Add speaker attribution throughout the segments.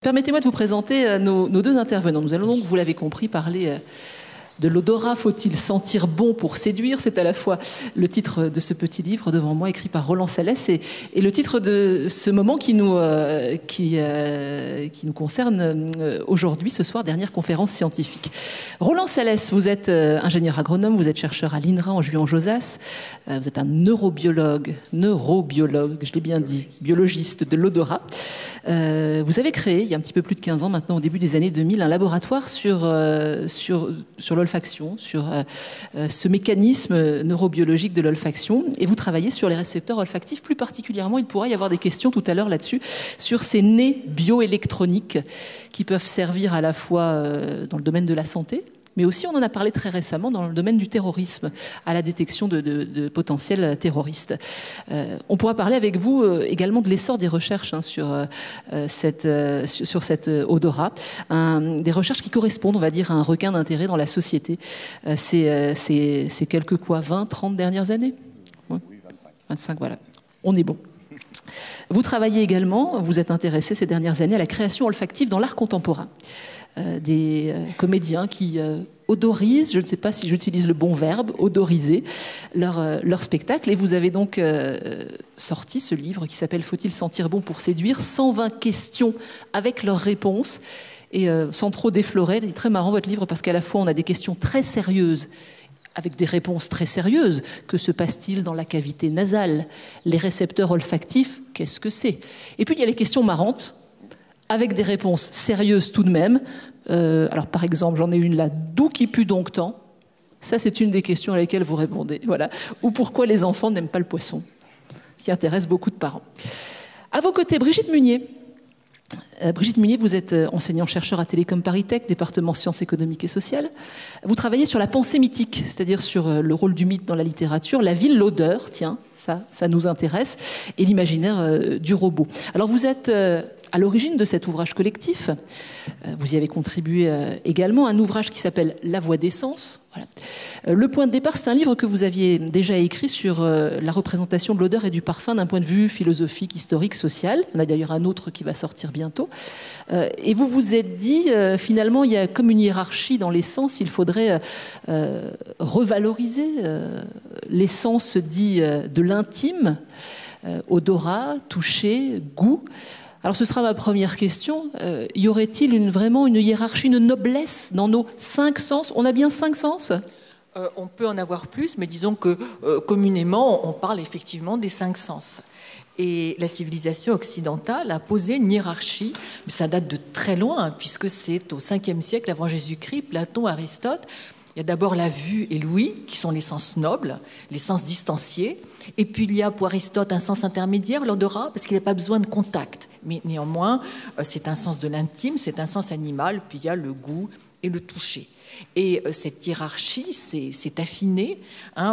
Speaker 1: Permettez-moi de vous présenter nos deux intervenants. Nous allons donc, vous l'avez compris, parler de l'odorat. Faut-il sentir bon pour séduire? C'est à la fois le titre de ce petit livre devant moi, écrit par Roland Salès, et le titre de ce moment qui nous concerne aujourd'hui, ce soir, dernière conférence scientifique. Roland Salès, vous êtes ingénieur agronome, vous êtes chercheur à l'INRA en Juan-Josas, vous êtes un neurobiologue, je l'ai bien dit, biologiste de l'odorat. Vous avez créé, il y a un petit peu plus de 15 ans maintenant, au début des années 2000, un laboratoire sur l'olfaction, sur ce mécanisme neurobiologique de l'olfaction, et vous travaillez sur les récepteurs olfactifs. Plus particulièrement, il pourra y avoir des questions tout à l'heure là-dessus, sur ces nez bioélectroniques qui peuvent servir à la fois dans le domaine de la santé, mais aussi, on en a parlé très récemment, dans le domaine du terrorisme, à la détection de potentiels terroristes. On pourra parler avec vous également de l'essor des recherches sur cet odorat, des recherches qui correspondent, on va dire, à un regain d'intérêt dans la société ces quelques 20, 30 dernières années. Oui, 25, voilà. On est bon. Vous travaillez également, vous êtes intéressé ces dernières années à la création olfactive dans l'art contemporain. Des comédiens qui odorisent, je ne sais pas si j'utilise le bon verbe, odoriser leur spectacle. Et vous avez donc sorti ce livre qui s'appelle « Faut-il sentir bon pour séduire ?» 120 questions avec leurs réponses. Et sans trop déflorer, il est très marrant votre livre parce qu'à la fois on a des questions très sérieuses avec des réponses très sérieuses. Que se passe-t-il dans la cavité nasale? Les récepteurs olfactifs, qu'est-ce que c'est? Et puis il y a les questions marrantes, avec des réponses sérieuses tout de même. Alors par exemple, j'en ai une là, d'où qui pue donc tant? Ça, c'est une des questions à laquelle vous répondez. Voilà. Ou pourquoi les enfants n'aiment pas le poisson, ce qui intéresse beaucoup de parents. À vos côtés, Brigitte Munier. Brigitte Munier, vous êtes enseignant-chercheur à Télécom Paris Tech, département sciences économiques et sociales. Vous travaillez sur la pensée mythique, c'est-à-dire sur le rôle du mythe dans la littérature, la ville, l'odeur, tiens, ça nous intéresse, et l'imaginaire du robot. Alors vous êtes à l'origine de cet ouvrage collectif. Vous y avez contribué également, un ouvrage qui s'appelle « La voix des sens ». Voilà. Le point de départ, c'est un livre que vous aviez déjà écrit sur la représentation de l'odeur et du parfum d'un point de vue philosophique, historique, social. On a d'ailleurs un autre qui va sortir bientôt. Et vous vous êtes dit, finalement, il y a comme une hiérarchie dans les sens, il faudrait revaloriser les sens dits de l'intime, odorat, toucher, goût. Alors ce sera ma première question. Y aurait-il vraiment une hiérarchie, une noblesse dans nos 5 sens? On a bien 5 sens?
Speaker 2: On peut en avoir plus, mais disons que communément, on parle effectivement des 5 sens. Et la civilisation occidentale a posé une hiérarchie, mais ça date de très loin, puisque c'est au 5e siècle avant Jésus-Christ, Platon, Aristote. Il y a d'abord la vue et l'ouïe, qui sont les sens nobles, les sens distanciés. Et puis il y a pour Aristote un sens intermédiaire, l'odorat, parce qu'il n'a pas besoin de contact. Mais néanmoins, c'est un sens de l'intime, c'est un sens animal, puis il y a le goût et le toucher. Et cette hiérarchie s'est affinée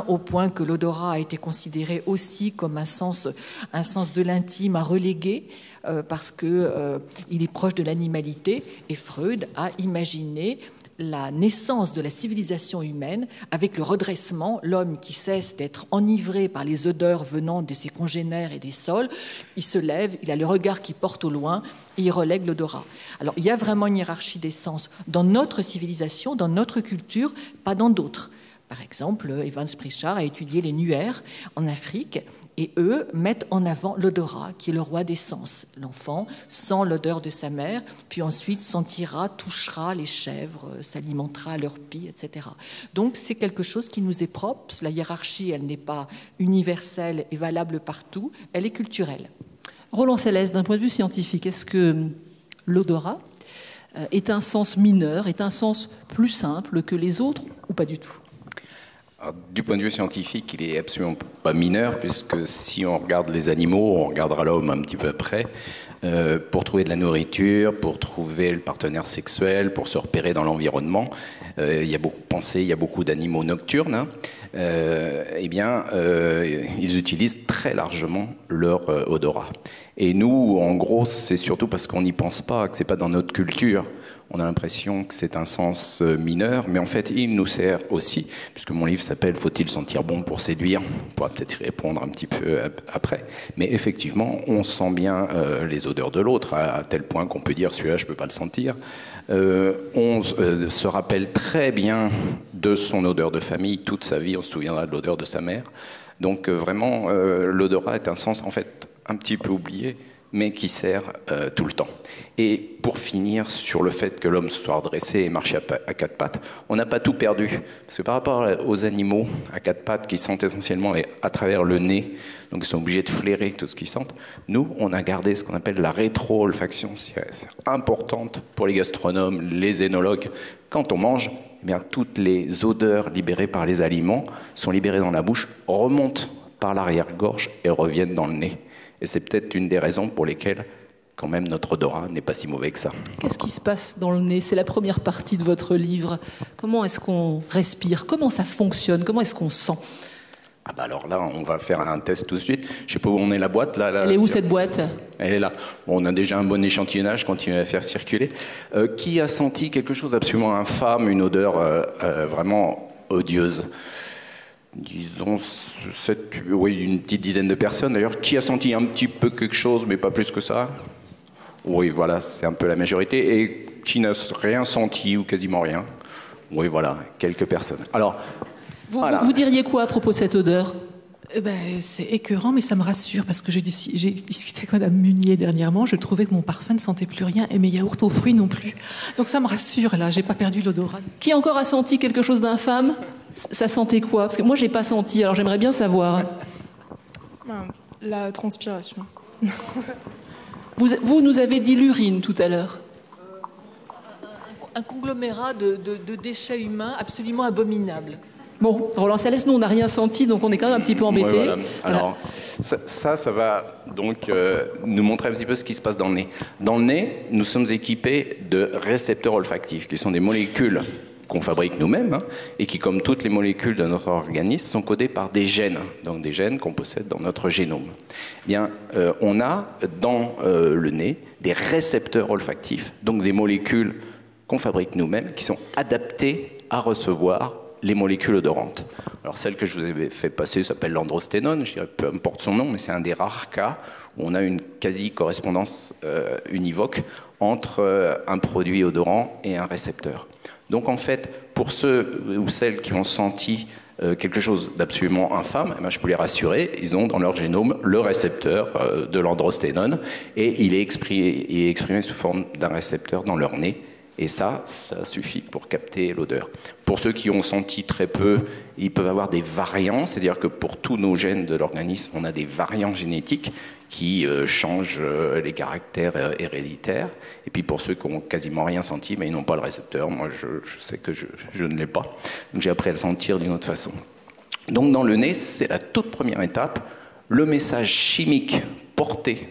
Speaker 2: au point que l'odorat a été considéré aussi comme un sens de l'intime à reléguer parce qu'il est proche de l'animalité. Et Freud a imaginé la naissance de la civilisation humaine avec le redressement, l'homme qui cesse d'être enivré par les odeurs venant de ses congénères et des sols, il se lève, il a le regard qui porte au loin et il relègue l'odorat. Alors il y a vraiment une hiérarchie des sens dans notre civilisation, dans notre culture, pas dans d'autres. Par exemple, Evans Pritchard a étudié les Nuers en Afrique et eux mettent en avant l'odorat qui est le roi des sens. L'enfant sent l'odeur de sa mère, puis ensuite sentira, touchera les chèvres, s'alimentera à leur pie, etc. Donc c'est quelque chose qui nous est propre. La hiérarchie, elle n'est pas universelle et valable partout, elle est culturelle.
Speaker 1: Roland Salès, d'un point de vue scientifique, est-ce que l'odorat est un sens mineur, est un sens plus simple que les autres ou pas du tout?
Speaker 3: Alors, du point de vue scientifique, il est absolument pas mineur, puisque si on regarde les animaux, on regardera l'homme un petit peu après, pour trouver de la nourriture, pour trouver le partenaire sexuel, pour se repérer dans l'environnement, il y a beaucoup d'animaux nocturnes, ils utilisent très largement leur odorat. Et nous, en gros, c'est surtout parce qu'on n'y pense pas, que c'est pas dans notre culture. on a l'impression que c'est un sens mineur, mais en fait, il nous sert aussi, puisque mon livre s'appelle « Faut-il sentir bon pour séduire ?» On pourra peut-être y répondre un petit peu après. Mais effectivement, on sent bien les odeurs de l'autre, à tel point qu'on peut dire « celui-là, je ne peux pas le sentir ». On se rappelle très bien de son odeur de famille, toute sa vie, on se souviendra de l'odeur de sa mère. Donc vraiment, l'odorat est un sens en fait un petit peu oublié, mais qui sert tout le temps. Et pour finir sur le fait que l'homme soit redressé et marche à quatre pattes, on n'a pas tout perdu. Parce que par rapport aux animaux à quatre pattes qui sentent essentiellement à travers le nez, donc ils sont obligés de flairer tout ce qu'ils sentent, nous, on a gardé ce qu'on appelle la rétro-olfaction. C'est importante pour les gastronomes, les œnologues. Quand on mange, eh bien, toutes les odeurs libérées par les aliments sont libérées dans la bouche, remontent par l'arrière-gorge et reviennent dans le nez. Et c'est peut-être une des raisons pour lesquelles, quand même, notre odorat n'est pas si mauvais que ça.
Speaker 1: Qu'est-ce qui se passe dans le nez? C'est la première partie de votre livre. Comment est-ce qu'on respire? Comment ça fonctionne? Comment est-ce qu'on sent?
Speaker 3: Ah bah alors là, on va faire un test tout de suite. Je sais pas où on est la boîte. Là,
Speaker 1: elle est où cette boîte?
Speaker 3: Elle est là. Bon, on a déjà un bon échantillonnage, continuez à faire circuler. Qui a senti quelque chose d'absolument infâme, une odeur vraiment odieuse? Disons, une petite dizaine de personnes. D'ailleurs, qui a senti un petit peu quelque chose, mais pas plus que ça? Oui, voilà, c'est un peu la majorité. Et qui n'a rien senti ou quasiment rien? Oui, voilà, quelques personnes. Alors,
Speaker 1: vous diriez quoi à propos de cette odeur?
Speaker 4: C'est écœurant, mais ça me rassure, parce que j'ai discuté avec Madame Munier dernièrement, je trouvais que mon parfum ne sentait plus rien, et mes yaourts aux fruits non plus. Donc ça me rassure, là, j'ai pas perdu l'odorat.
Speaker 1: Qui encore a senti quelque chose d'infâme? Ça sentait quoi? Parce que moi, j'ai pas senti, alors j'aimerais bien savoir.
Speaker 5: La transpiration.
Speaker 1: Vous nous avez dit l'urine tout à l'heure.
Speaker 2: Un conglomérat de déchets humains absolument abominables.
Speaker 1: Bon, Roland Salès, nous, on n'a rien senti, donc on est quand même un petit peu embêtés.
Speaker 3: Ouais, voilà. Alors, ça va donc nous montrer un petit peu ce qui se passe dans le nez. Dans le nez, nous sommes équipés de récepteurs olfactifs, qui sont des molécules qu'on fabrique nous-mêmes, et qui, comme toutes les molécules de notre organisme, sont codées par des gènes, donc des gènes qu'on possède dans notre génome. Eh bien, on a dans le nez des récepteurs olfactifs, donc des molécules qu'on fabrique nous-mêmes, qui sont adaptées à recevoir les molécules odorantes. Alors celle que je vous ai fait passer s'appelle l'androsténone, je dirais peu importe son nom, mais c'est un des rares cas où on a une quasi-correspondance univoque entre un produit odorant et un récepteur. Donc en fait, pour ceux ou celles qui ont senti quelque chose d'absolument infâme, je peux les rassurer, ils ont dans leur génome le récepteur de l'androsténone et il est exprimé sous forme d'un récepteur dans leur nez. Et ça suffit pour capter l'odeur. Pour ceux qui ont senti très peu, ils peuvent avoir des variants, c'est-à-dire que pour tous nos gènes de l'organisme, on a des variants génétiques qui changent les caractères héréditaires. Et puis pour ceux qui n'ont quasiment rien senti, mais ils n'ont pas le récepteur. Moi, je sais que je ne l'ai pas. Donc j'ai appris à le sentir d'une autre façon. Donc dans le nez, c'est la toute première étape. Le message chimique porté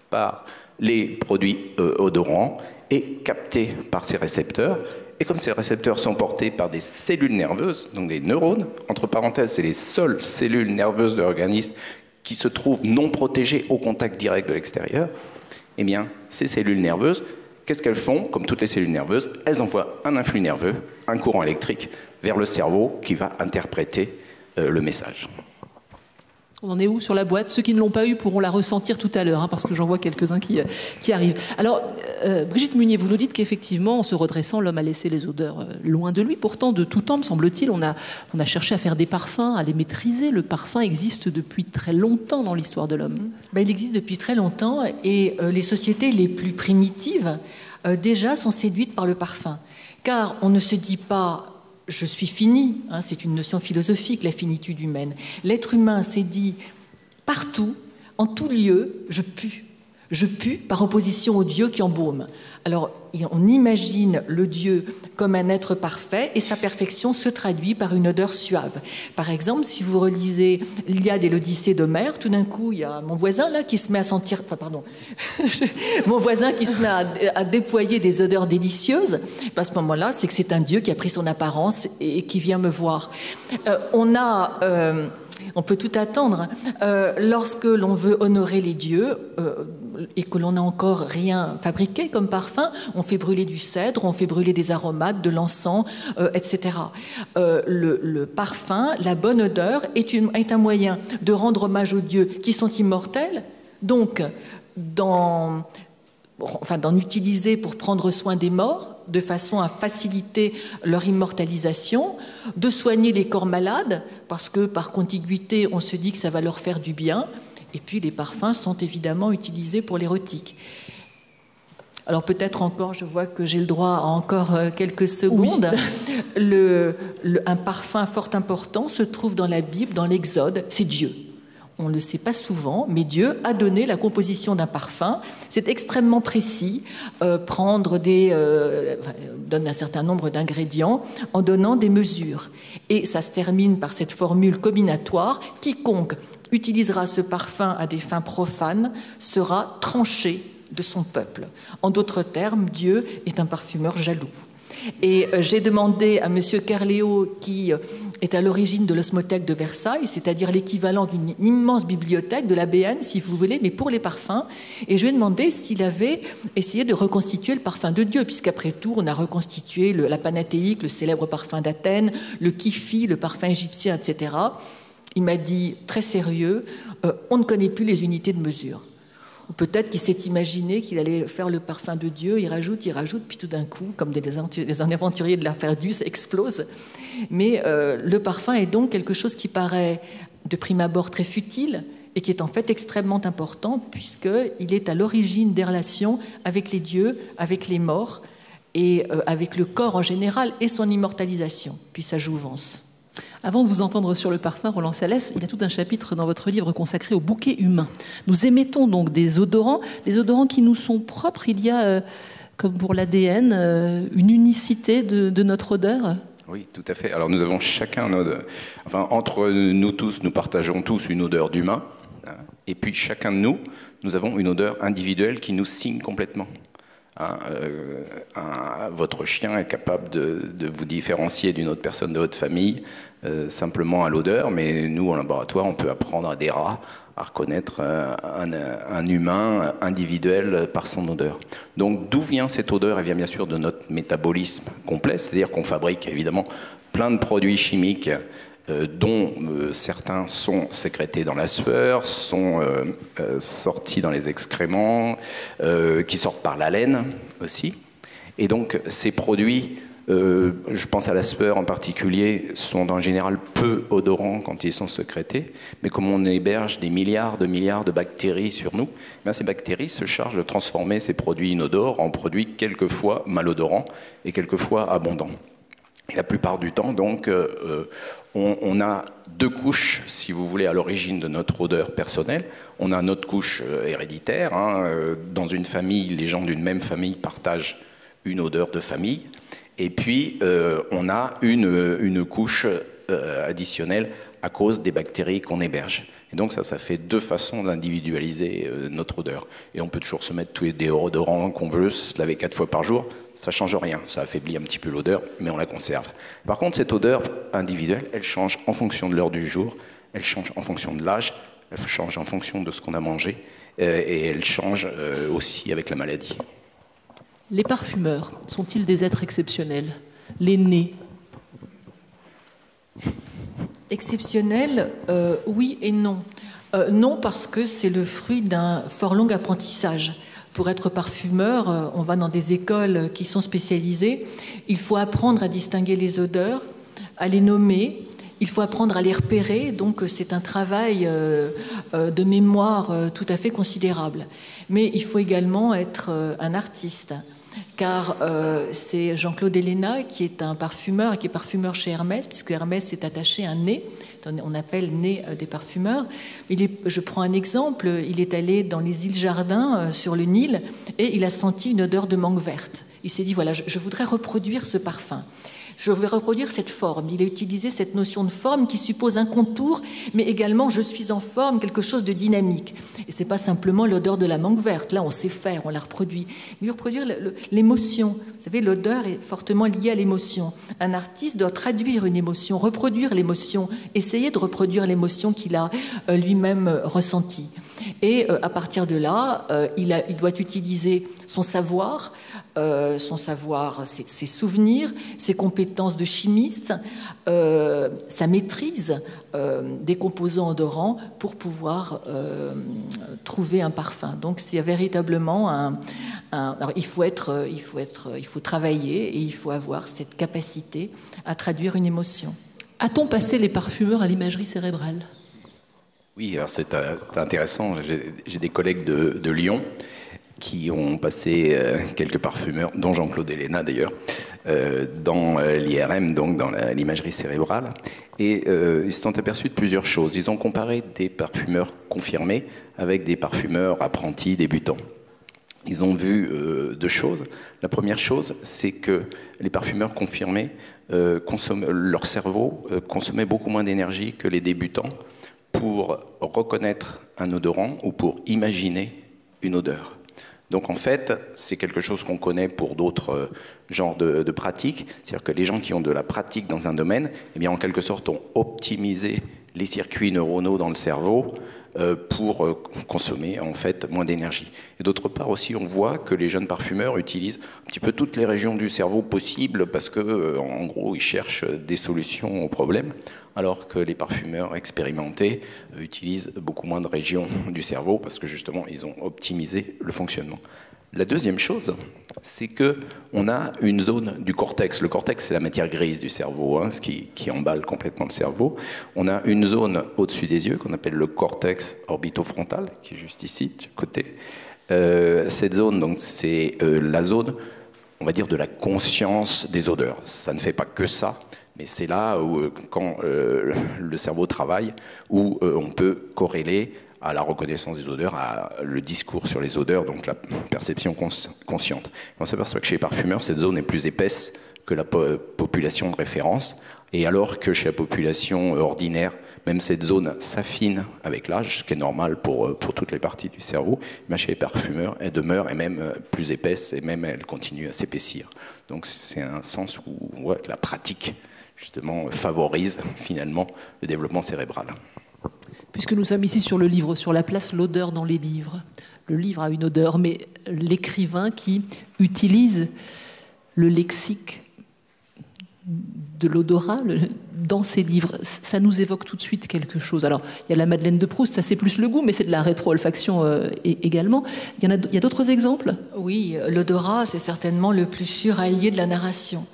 Speaker 3: par les produits odorants est capté par ces récepteurs. Et comme ces récepteurs sont portés par des cellules nerveuses, donc des neurones, entre parenthèses, c'est les seules cellules nerveuses de l'organisme qui se trouvent non protégées au contact direct de l'extérieur, eh bien, ces cellules nerveuses, qu'est-ce qu'elles font? Comme toutes les cellules nerveuses, elles envoient un influx nerveux, un courant électrique, vers le cerveau qui va interpréter le message.
Speaker 1: On en est où sur la boîte? Ceux qui ne l'ont pas eu pourront la ressentir tout à l'heure, parce que j'en vois quelques-uns qui arrivent. Alors, Brigitte Munier, vous nous dites qu'effectivement, en se redressant, l'homme a laissé les odeurs loin de lui. Pourtant, de tout temps, me semble-t-il, on a cherché à faire des parfums, à les maîtriser. Le parfum existe depuis très longtemps dans l'histoire de l'homme.
Speaker 2: Il existe depuis très longtemps et les sociétés les plus primitives déjà sont séduites par le parfum. Car on ne se dit pas « je suis fini », c'est une notion philosophique, la finitude humaine. L'être humain s'est dit partout, en tout lieu, je pue. Je pue par opposition au Dieu qui embaume. Alors, on imagine le Dieu comme un être parfait et sa perfection se traduit par une odeur suave. Par exemple, si vous relisez l'Iliade et l'Odyssée d'Homère, tout d'un coup, il y a mon voisin là qui se met à sentir... mon voisin qui se met à déployer des odeurs délicieuses. À ce moment-là, c'est que c'est un Dieu qui a pris son apparence et qui vient me voir. On peut tout attendre. Lorsque l'on veut honorer les dieux, et que l'on n'a encore rien fabriqué comme parfum, on fait brûler du cèdre, on fait brûler des aromates, de l'encens, etc. Le parfum, la bonne odeur est un moyen de rendre hommage aux dieux qui sont immortels, donc d'en utiliser pour prendre soin des morts, de façon à faciliter leur immortalisation, de soigner les corps malades, parce que par contiguïté, on se dit que ça va leur faire du bien. Et puis les parfums sont évidemment utilisés pour l'érotique. Alors peut-être encore, je vois que j'ai le droit à encore quelques secondes. Oui. Un parfum fort important se trouve dans la Bible, dans l'Exode, c'est Dieu. On ne le sait pas souvent, mais Dieu a donné la composition d'un parfum. C'est extrêmement précis, donne un certain nombre d'ingrédients en donnant des mesures. Et ça se termine par cette formule combinatoire, quiconque utilisera ce parfum à des fins profanes sera tranché de son peuple. En d'autres termes, Dieu est un parfumeur jaloux. Et j'ai demandé à M. Kerléo, qui est à l'origine de l'Osmothèque de Versailles, c'est-à-dire l'équivalent d'une immense bibliothèque de la BN, si vous voulez, mais pour les parfums. Et je lui ai demandé s'il avait essayé de reconstituer le parfum de Dieu, puisqu'après tout, on a reconstitué la Panathéique, le célèbre parfum d'Athènes, le Kifi, le parfum égyptien, etc. Il m'a dit, très sérieux, on ne connaît plus les unités de mesure. Ou peut-être qu'il s'est imaginé qu'il allait faire le parfum de Dieu, il rajoute, puis tout d'un coup, comme des aventuriers de l'affaire du, ça explose. Mais le parfum est donc quelque chose qui paraît de prime abord très futile et qui est en fait extrêmement important, puisqu'il est à l'origine des relations avec les dieux, avec les morts et avec le corps en général et son immortalisation, puis sa jouvence.
Speaker 1: Avant de vous entendre sur le parfum, Roland Salès, il y a tout un chapitre dans votre livre consacré au bouquet humain. Nous émettons donc des odorants, les odorants qui nous sont propres. Il y a, comme pour l'ADN, une unicité de notre odeur.
Speaker 3: Oui, tout à fait. Alors nous avons chacun entre nous tous, nous partageons tous une odeur d'humain. Et puis chacun de nous avons une odeur individuelle qui nous signe complètement. Votre chien est capable de vous différencier d'une autre personne de votre famille simplement à l'odeur, mais nous, en laboratoire, on peut apprendre à des rats à reconnaître un humain individuel par son odeur. Donc d'où vient cette odeur? Elle vient bien sûr de notre métabolisme complet, c'est-à-dire qu'on fabrique évidemment plein de produits chimiques dont certains sont sécrétés dans la sueur, sont sortis dans les excréments, qui sortent par la laine aussi. Et donc ces produits, je pense à la sueur en particulier, sont en général peu odorants quand ils sont sécrétés, mais comme on héberge des milliards de bactéries sur nous, bien ces bactéries se chargent de transformer ces produits inodores en produits quelquefois malodorants et quelquefois abondants. Et la plupart du temps, donc, on a deux couches, si vous voulez, à l'origine de notre odeur personnelle. On a notre couche héréditaire. Dans une famille, les gens d'une même famille partagent une odeur de famille. Et puis, on a une couche additionnelle à cause des bactéries qu'on héberge. Et donc ça fait deux façons d'individualiser notre odeur. Et on peut toujours se mettre tous les déodorants qu'on veut, se laver 4 fois par jour, ça ne change rien. Ça affaiblit un petit peu l'odeur, mais on la conserve. Par contre, cette odeur individuelle, elle change en fonction de l'heure du jour, elle change en fonction de l'âge, elle change en fonction de ce qu'on a mangé, et elle change aussi avec la maladie.
Speaker 1: Les parfumeurs sont-ils des êtres exceptionnels? Les nés?
Speaker 2: Exceptionnel, oui et non. Non, parce que c'est le fruit d'un fort long apprentissage. Pour être parfumeur, on va dans des écoles qui sont spécialisées. Il faut apprendre à distinguer les odeurs, à les nommer. Il faut apprendre à les repérer. Donc, c'est un travail de mémoire tout à fait considérable. Mais il faut également être un artiste. Car c'est Jean-Claude Héléna qui est un parfumeur et qui est parfumeur chez Hermès, puisque Hermès est attaché à un nez, on appelle nez des parfumeurs. Je prends un exemple, il est allé dans les îles Jardins sur le Nil et il a senti une odeur de mangue verte. Il s'est dit, voilà, je voudrais reproduire ce parfum. Je vais reproduire cette forme. Il a utilisé cette notion de forme qui suppose un contour, mais également je suis en forme, quelque chose de dynamique. Et c'est pas simplement l'odeur de la mangue verte. Là, on sait faire, on la reproduit. Mais reproduire l'émotion. Vous savez, l'odeur est fortement liée à l'émotion. Un artiste doit traduire une émotion, reproduire l'émotion, essayer de reproduire l'émotion qu'il a lui-même ressentie. Et à partir de là, il doit utiliser son savoir, ses souvenirs, ses compétences de chimiste, sa maîtrise des composants odorants pour pouvoir trouver un parfum. Donc c'est véritablement alors il faut travailler et il faut avoir cette capacité à traduire une émotion.
Speaker 1: A-t-on passé les parfumeurs à l'imagerie cérébrale ?
Speaker 3: Oui, alors c'est intéressant. J'ai des collègues de Lyon qui ont passé quelques parfumeurs, dont Jean-Claude Héléna d'ailleurs, dans l'IRM, donc dans l'imagerie cérébrale. Et ils se sont aperçus de plusieurs choses. Ils ont comparé des parfumeurs confirmés avec des parfumeurs apprentis, débutants. Ils ont vu deux choses. La première chose, c'est que les parfumeurs confirmés, leur cerveau consommait beaucoup moins d'énergie que les débutants pour reconnaître un odorant ou pour imaginer une odeur. Donc en fait, c'est quelque chose qu'on connaît pour d'autres genres de pratiques. C'est-à-dire que les gens qui ont de la pratique dans un domaine, eh bien, en quelque sorte, ont optimisé les circuits neuronaux dans le cerveau pour consommer en fait moins d'énergie. Et d'autre part aussi, on voit que les jeunes parfumeurs utilisent un petit peu toutes les régions du cerveau possibles parce que, en gros, ils cherchent des solutions aux problèmes, alors que les parfumeurs expérimentés utilisent beaucoup moins de régions du cerveau parce que justement, ils ont optimisé le fonctionnement. La deuxième chose, c'est qu'on a une zone du cortex. Le cortex, c'est la matière grise du cerveau, hein, ce qui emballe complètement le cerveau. On a une zone au-dessus des yeux qu'on appelle le cortex orbitofrontal, qui est juste ici, de chaque côté. Cette zone, donc, c'est la zone, on va dire, de la conscience des odeurs. Ça ne fait pas que ça, mais c'est là où, quand le cerveau travaille, où on peut corréler à la reconnaissance des odeurs, à le discours sur les odeurs, donc la perception consciente. On s'aperçoit que chez les parfumeurs, cette zone est plus épaisse que la population de référence, et alors que chez la population ordinaire, même cette zone s'affine avec l'âge, ce qui est normal pour toutes les parties du cerveau, mais chez les parfumeurs, elle demeure et même plus épaisse, et même elle continue à s'épaissir. Donc c'est un sens où on voit que la pratique, justement, favorise finalement le développement cérébral.
Speaker 1: Puisque nous sommes ici sur le livre, sur la place l'odeur dans les livres. Le livre a une odeur, mais l'écrivain qui utilise le lexique de l'odorat dans ses livres, ça nous évoque tout de suite quelque chose. Alors, il y a la Madeleine de Proust, ça c'est plus le goût, mais c'est de la rétro-olfaction également. Il y a d'autres exemples ?
Speaker 2: Oui, l'odorat, c'est certainement le plus sûr allié de la narration.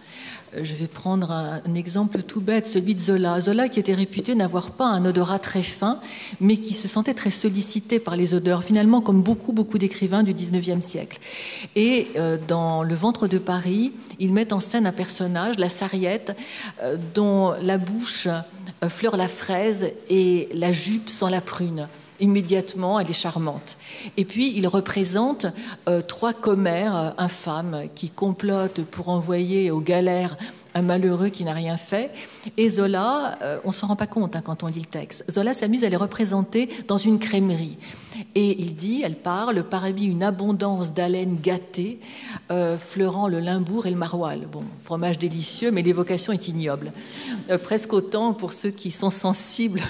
Speaker 2: Je vais prendre un exemple tout bête, celui de Zola. Zola qui était réputé n'avoir pas un odorat très fin, mais qui se sentait très sollicité par les odeurs, finalement comme beaucoup d'écrivains du XIXe siècle. Et dans Le Ventre de Paris, ils mettent en scène un personnage, la Sarriette, dont la bouche fleure la fraise et la jupe sent la prune. Immédiatement, elle est charmante. Et puis, il représente 3 commères infâmes qui complotent pour envoyer aux galères un malheureux qui n'a rien fait. Et Zola, on ne s'en rend pas compte quand on lit le texte, Zola s'amuse à les représenter dans une crèmerie. Et elle parle parmi une abondance d'haleine gâtée, fleurant le limbourg et le maroilles. Bon, fromage délicieux, mais l'évocation est ignoble. Presque autant pour ceux qui sont sensibles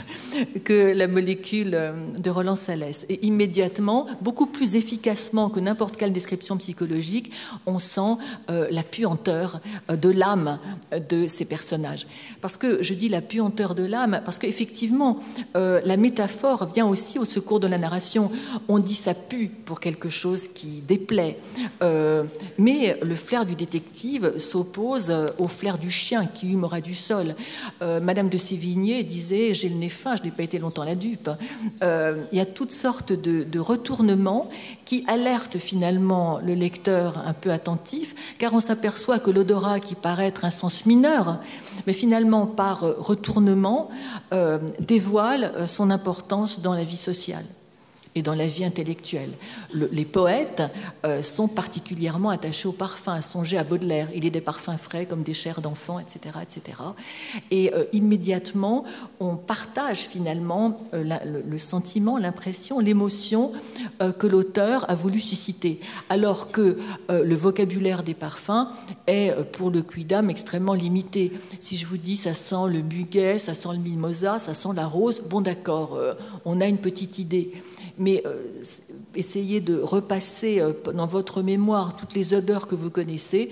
Speaker 2: que la molécule de Roland Salès. Et immédiatement, beaucoup plus efficacement que n'importe quelle description psychologique, on sent la puanteur de l'âme de ces personnages. Parce que je dis la puanteur de l'âme, parce qu'effectivement, la métaphore vient aussi au secours de la narration. On dit ça pue pour quelque chose qui déplaît. Mais le flair du détective s'oppose au flair du chien qui humera du sol. Madame de Sévigné disait « j'ai le nez fin, je n'ai pas été longtemps la dupe ». Il y a toutes sortes de retournements qui alertent finalement le lecteur un peu attentif, car on s'aperçoit que l'odorat qui paraît être un sens mineur, mais finalement par retournement, dévoile son importance dans la vie sociale et dans la vie intellectuelle. Les poètes sont particulièrement attachés au parfum. Songez à Baudelaire, il est des parfums frais comme des chairs d'enfants, etc., etc. Et immédiatement, on partage finalement le sentiment, l'impression, l'émotion que l'auteur a voulu susciter, alors que le vocabulaire des parfums est, pour le quidam, extrêmement limité. Si je vous dis ça sent le muguet, ça sent le mimosa, ça sent la rose, bon d'accord, on a une petite idée. Mais essayez de repasser dans votre mémoire toutes les odeurs que vous connaissez.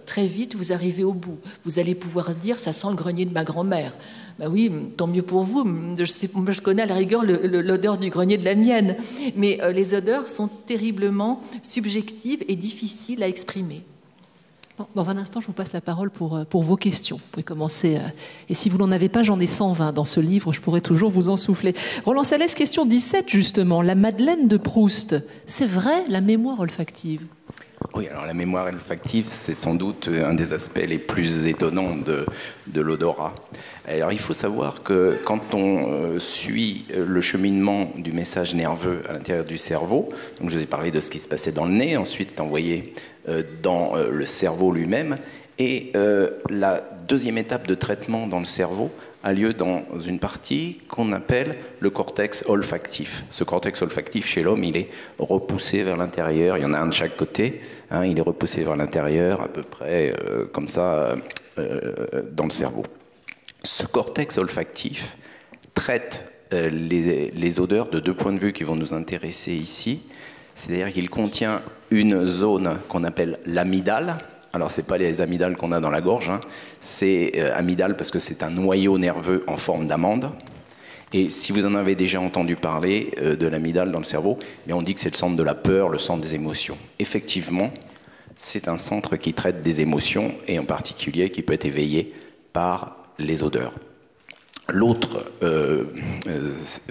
Speaker 2: Très vite, vous arrivez au bout. Vous allez pouvoir dire « ça sent le grenier de ma grand-mère ». Ben oui, tant mieux pour vous. Je connais à la rigueur l'odeur du grenier de la mienne. Mais les odeurs sont terriblement subjectives et difficiles à exprimer.
Speaker 1: Dans un instant, je vous passe la parole pour vos questions. Vous pouvez commencer. Et si vous n'en avez pas, j'en ai 120 dans ce livre. Je pourrais toujours vous en souffler. Roland Salès, question 17, justement. La Madeleine de Proust. C'est vrai, la mémoire olfactive?
Speaker 3: Oui, alors la mémoire olfactive, c'est sans doute un des aspects les plus étonnants de l'odorat. Alors il faut savoir que quand on suit le cheminement du message nerveux à l'intérieur du cerveau, donc je vous ai parlé de ce qui se passait dans le nez, ensuite c'est envoyé dans le cerveau lui-même, et la deuxième étape de traitement dans le cerveau a lieu dans une partie qu'on appelle le cortex olfactif. Ce cortex olfactif, chez l'homme, il est repoussé vers l'intérieur. Il y en a un de chaque côté. Il est repoussé vers l'intérieur, à peu près comme ça, dans le cerveau. Ce cortex olfactif traite les odeurs de deux points de vue qui vont nous intéresser ici. C'est-à-dire qu'il contient une zone qu'on appelle l'amygdale. Alors, ce n'est pas les amygdales qu'on a dans la gorge, c'est amygdale parce que c'est un noyau nerveux en forme d'amande. Et si vous en avez déjà entendu parler de l'amygdale dans le cerveau, on dit que c'est le centre de la peur, le centre des émotions. Effectivement, c'est un centre qui traite des émotions et en particulier qui peut être éveillé par les odeurs. L'autre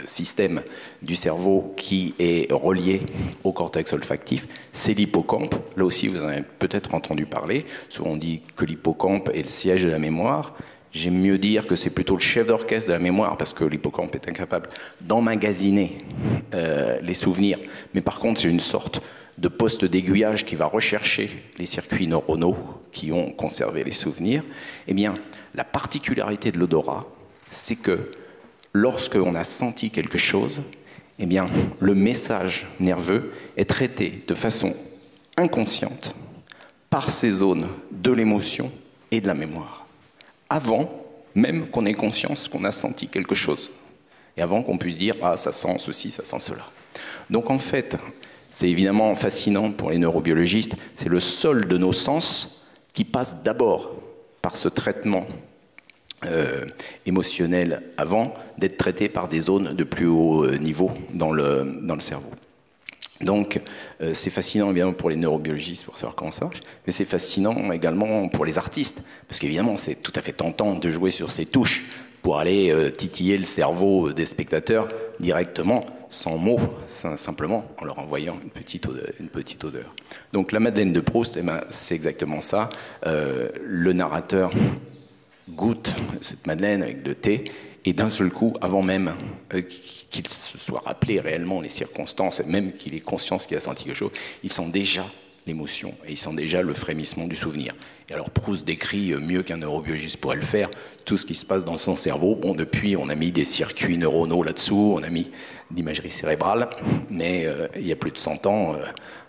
Speaker 3: système du cerveau qui est relié au cortex olfactif, c'est l'hippocampe. Là aussi, vous en avez peut-être entendu parler. Souvent, on dit que l'hippocampe est le siège de la mémoire. J'aime mieux dire que c'est plutôt le chef d'orchestre de la mémoire, parce que l'hippocampe est incapable d'emmagasiner les souvenirs. Mais par contre, c'est une sorte de poste d'aiguillage qui va rechercher les circuits neuronaux qui ont conservé les souvenirs. Eh bien, la particularité de l'odorat, c'est que lorsqu'on a senti quelque chose, eh bien, le message nerveux est traité de façon inconsciente par ces zones de l'émotion et de la mémoire, avant même qu'on ait conscience qu'on a senti quelque chose, et avant qu'on puisse dire « ah, ça sent ceci, ça sent cela ». Donc en fait, c'est évidemment fascinant pour les neurobiologistes, c'est le seul de nos sens qui passe d'abord par ce traitement émotionnel avant d'être traité par des zones de plus haut niveau dans le cerveau. Donc c'est fascinant évidemment pour les neurobiologistes pour savoir comment ça marche, mais c'est fascinant également pour les artistes, parce qu'évidemment c'est tout à fait tentant de jouer sur ces touches pour aller titiller le cerveau des spectateurs directement, sans mots, simplement en leur envoyant une petite odeur. Donc la Madeleine de Proust, c'est exactement ça. Le narrateur goûte cette madeleine avec le thé, et d'un seul coup, avant même qu'il se soit rappelé réellement les circonstances, et même qu'il ait conscience qu'il a senti quelque chose, il sent déjà l'émotion, et il sent déjà le frémissement du souvenir. Et alors Proust décrit mieux qu'un neurobiologiste pourrait le faire, tout ce qui se passe dans son cerveau. Bon, depuis, on a mis des circuits neuronaux là-dessous, on a mis d'imagerie cérébrale, mais il y a plus de 100 ans,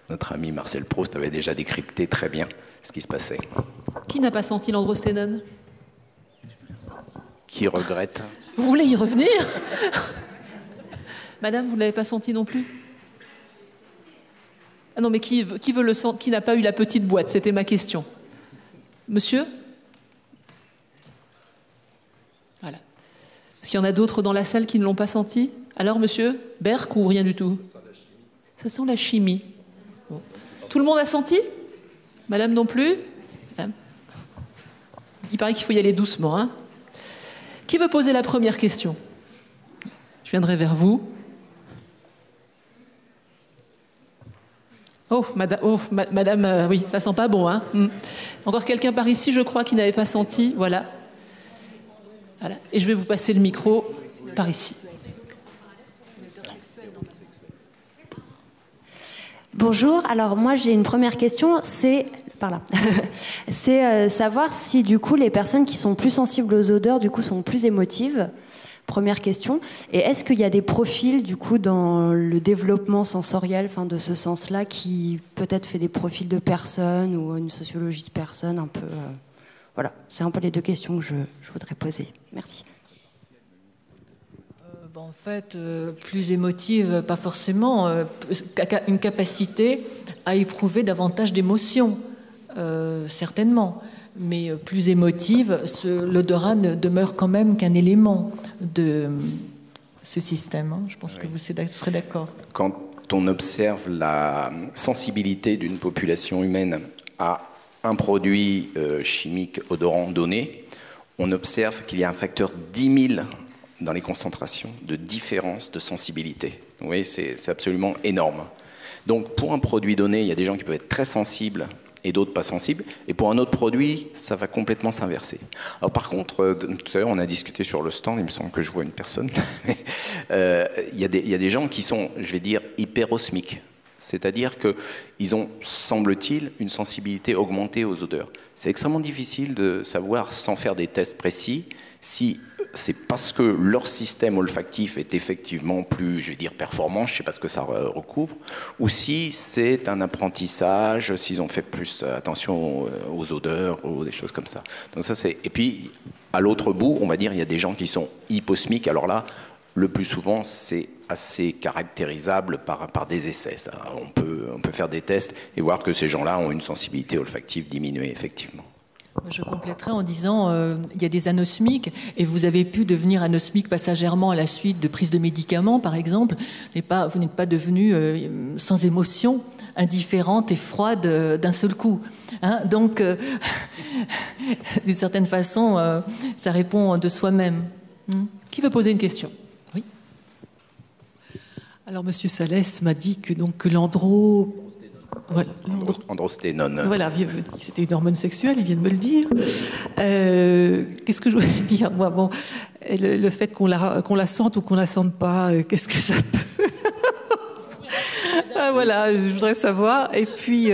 Speaker 3: notre ami Marcel Proust avait déjà décrypté très bien ce qui se passait.
Speaker 1: Qui n'a pas senti l'androsténone ?
Speaker 3: Qui regrette.
Speaker 1: Vous voulez y revenir? Madame, vous ne l'avez pas senti non plus? Ah non, mais qui veut le sentir, qui n'a pas eu la petite boîte? C'était ma question. Monsieur? Voilà. Est-ce qu'il y en a d'autres dans la salle qui ne l'ont pas senti? Alors, monsieur? Berck ou rien du tout? Ça sent la chimie. Bon. Tout le monde a senti? Madame non plus? Il paraît qu'il faut y aller doucement, hein? Qui veut poser la première question? Je viendrai vers vous. Oh, madame, oui, ça sent pas bon, hein. Encore quelqu'un par ici, je crois, qui n'avait pas senti. Voilà. Et je vais vous passer le micro par ici.
Speaker 5: Bonjour. Alors moi, j'ai une première question. C'est par là. C'est savoir si du coup les personnes qui sont plus sensibles aux odeurs du coup sont plus émotives. Première question. Et est-ce qu'il y a des profils du coup dans le développement sensoriel, de ce sens-là, qui peut-être fait des profils de personnes ou une sociologie de personnes un peu. Voilà, c'est un peu les deux questions que je voudrais poser. Merci.
Speaker 2: En fait, plus émotive, pas forcément. Une capacité à éprouver davantage d'émotions, certainement. Mais plus émotive, l'odorat ne demeure quand même qu'un élément de ce système. Hein. Je pense que vous serez d'accord.
Speaker 3: Quand on observe la sensibilité d'une population humaine à un produit chimique odorant donné, on observe qu'il y a un facteur 10 000 dans les concentrations de différence de sensibilité. Vous voyez, c'est absolument énorme. Donc pour un produit donné, il y a des gens qui peuvent être très sensibles et d'autres pas sensibles. Et pour un autre produit, ça va complètement s'inverser. Alors par contre, tout à l'heure, on a discuté sur le stand, il me semble que je vois une personne. Il y a des gens qui sont, je vais dire, hyperosmiques. C'est-à-dire qu'ils ont, semble-t-il, une sensibilité augmentée aux odeurs. C'est extrêmement difficile de savoir, sans faire des tests précis, si c'est parce que leur système olfactif est effectivement plus, je vais dire, performant, je ne sais pas ce que ça recouvre, ou si c'est un apprentissage, s'ils ont fait plus attention aux odeurs ou des choses comme ça. Donc ça, et puis, à l'autre bout, on va dire, il y a des gens qui sont hyposmiques. Alors là, le plus souvent, c'est assez caractérisable par des essais. On peut faire des tests et voir que ces gens-là ont une sensibilité olfactive diminuée, effectivement.
Speaker 2: Je compléterai en disant il y a des anosmiques et vous avez pu devenir anosmique passagèrement à la suite de prise de médicaments, par exemple. Vous n'êtes pas devenu sans émotion, indifférente et froide d'un seul coup. Hein. Donc, d'une certaine façon, ça répond de soi-même.
Speaker 1: Qui veut poser une question? Oui.
Speaker 4: Alors, Monsieur Salès m'a dit que
Speaker 3: Androsténone.
Speaker 4: Voilà, c'était une hormone sexuelle, il vient de me le dire. Qu'est-ce que je voulais dire, moi, bon, le fait qu'on la sente ou qu'on la sente pas, qu'est-ce que ça peut voilà, je voudrais savoir. Et puis,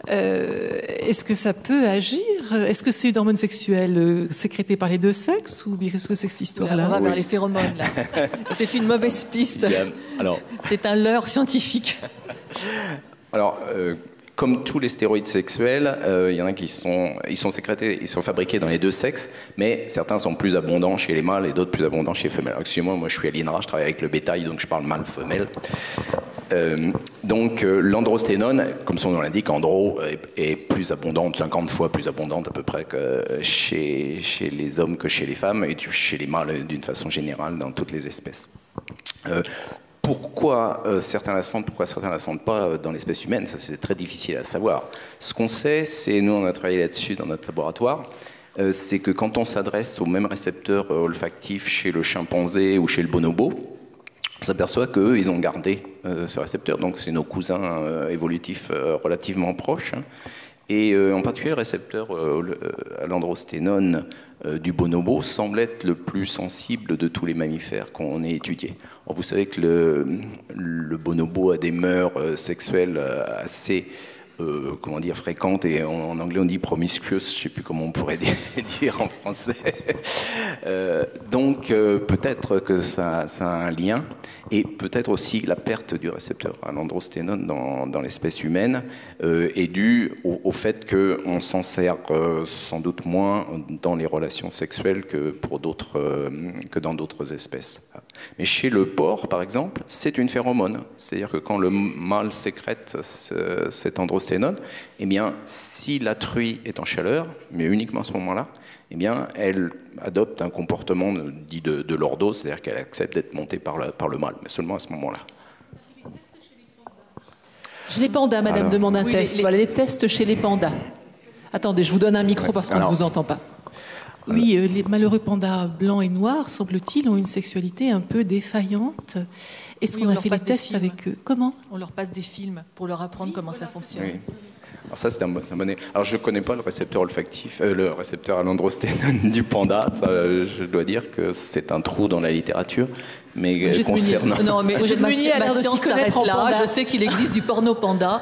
Speaker 4: est-ce que ça peut agir? Est-ce que c'est une hormone sexuelle sécrétée par les deux sexes ou qu'est-ce que c'est que cette histoire-là?
Speaker 2: On va vers les phéromones, là. C'est une mauvaise piste.
Speaker 3: Alors,
Speaker 2: c'est un leurre scientifique.
Speaker 3: Alors, comme tous les stéroïdes sexuels, il y en a qui sont sécrétés, ils sont fabriqués dans les deux sexes, mais certains sont plus abondants chez les mâles et d'autres plus abondants chez les femelles. Excusez-moi, moi je suis à l'INRA, je travaille avec le bétail, donc je parle mâle-femelle. Donc l'androsténone, comme son nom l'indique, andro, est plus abondante, 50 fois plus abondante à peu près que chez les hommes que chez les femmes, et chez les mâles d'une façon générale dans toutes les espèces. Pourquoi certains la sentent, pourquoi certains la sentent pas dans l'espèce humaine, ça c'est très difficile à savoir. Ce qu'on sait, c'est, nous on a travaillé là-dessus dans notre laboratoire, c'est que quand on s'adresse aux mêmes récepteurs olfactifs chez le chimpanzé ou chez le bonobo, on s'aperçoit qu'eux, ils ont gardé ce récepteur. Donc c'est nos cousins évolutifs relativement proches. Et en particulier, le récepteur à l'androsténone du bonobo semble être le plus sensible de tous les mammifères qu'on ait étudiés. Or, vous savez que le bonobo a des mœurs sexuelles assez fréquentes, et en anglais on dit promiscuous, je ne sais plus comment on pourrait dire en français. Donc peut-être que ça a un lien, et peut-être aussi la perte du récepteur à l'androsténone dans l'espèce humaine est due au fait qu'on s'en sert sans doute moins dans les relations sexuelles que dans d'autres espèces. Mais chez le porc, par exemple, c'est une phéromone. C'est-à-dire que quand le mâle sécrète cet androsténone, eh bien, si la truie est en chaleur, mais uniquement à ce moment-là, eh bien, elle adopte un comportement dit de lordose, c'est-à-dire qu'elle accepte d'être montée par le mâle, mais seulement à ce moment-là.
Speaker 1: Chez les pandas, madame demande un test. Voilà, les tests chez les pandas. Attendez, je vous donne un micro parce qu'on ne vous entend pas.
Speaker 4: Oui, les malheureux pandas blancs et noirs, semble-t-il, ont une sexualité un peu défaillante. Est-ce qu'on a fait les tests avec eux? Comment?
Speaker 2: On leur passe des films pour leur apprendre comment ça fonctionne. Oui.
Speaker 3: Alors ça, c'est un bon. Alors je ne connais pas le récepteur olfactif, le récepteur à l'androsténone du panda. Ça, je dois dire que c'est un trou dans la littérature. Mais concernant...
Speaker 2: Non, mais ma science s'arrête là. Je sais qu'il existe du porno panda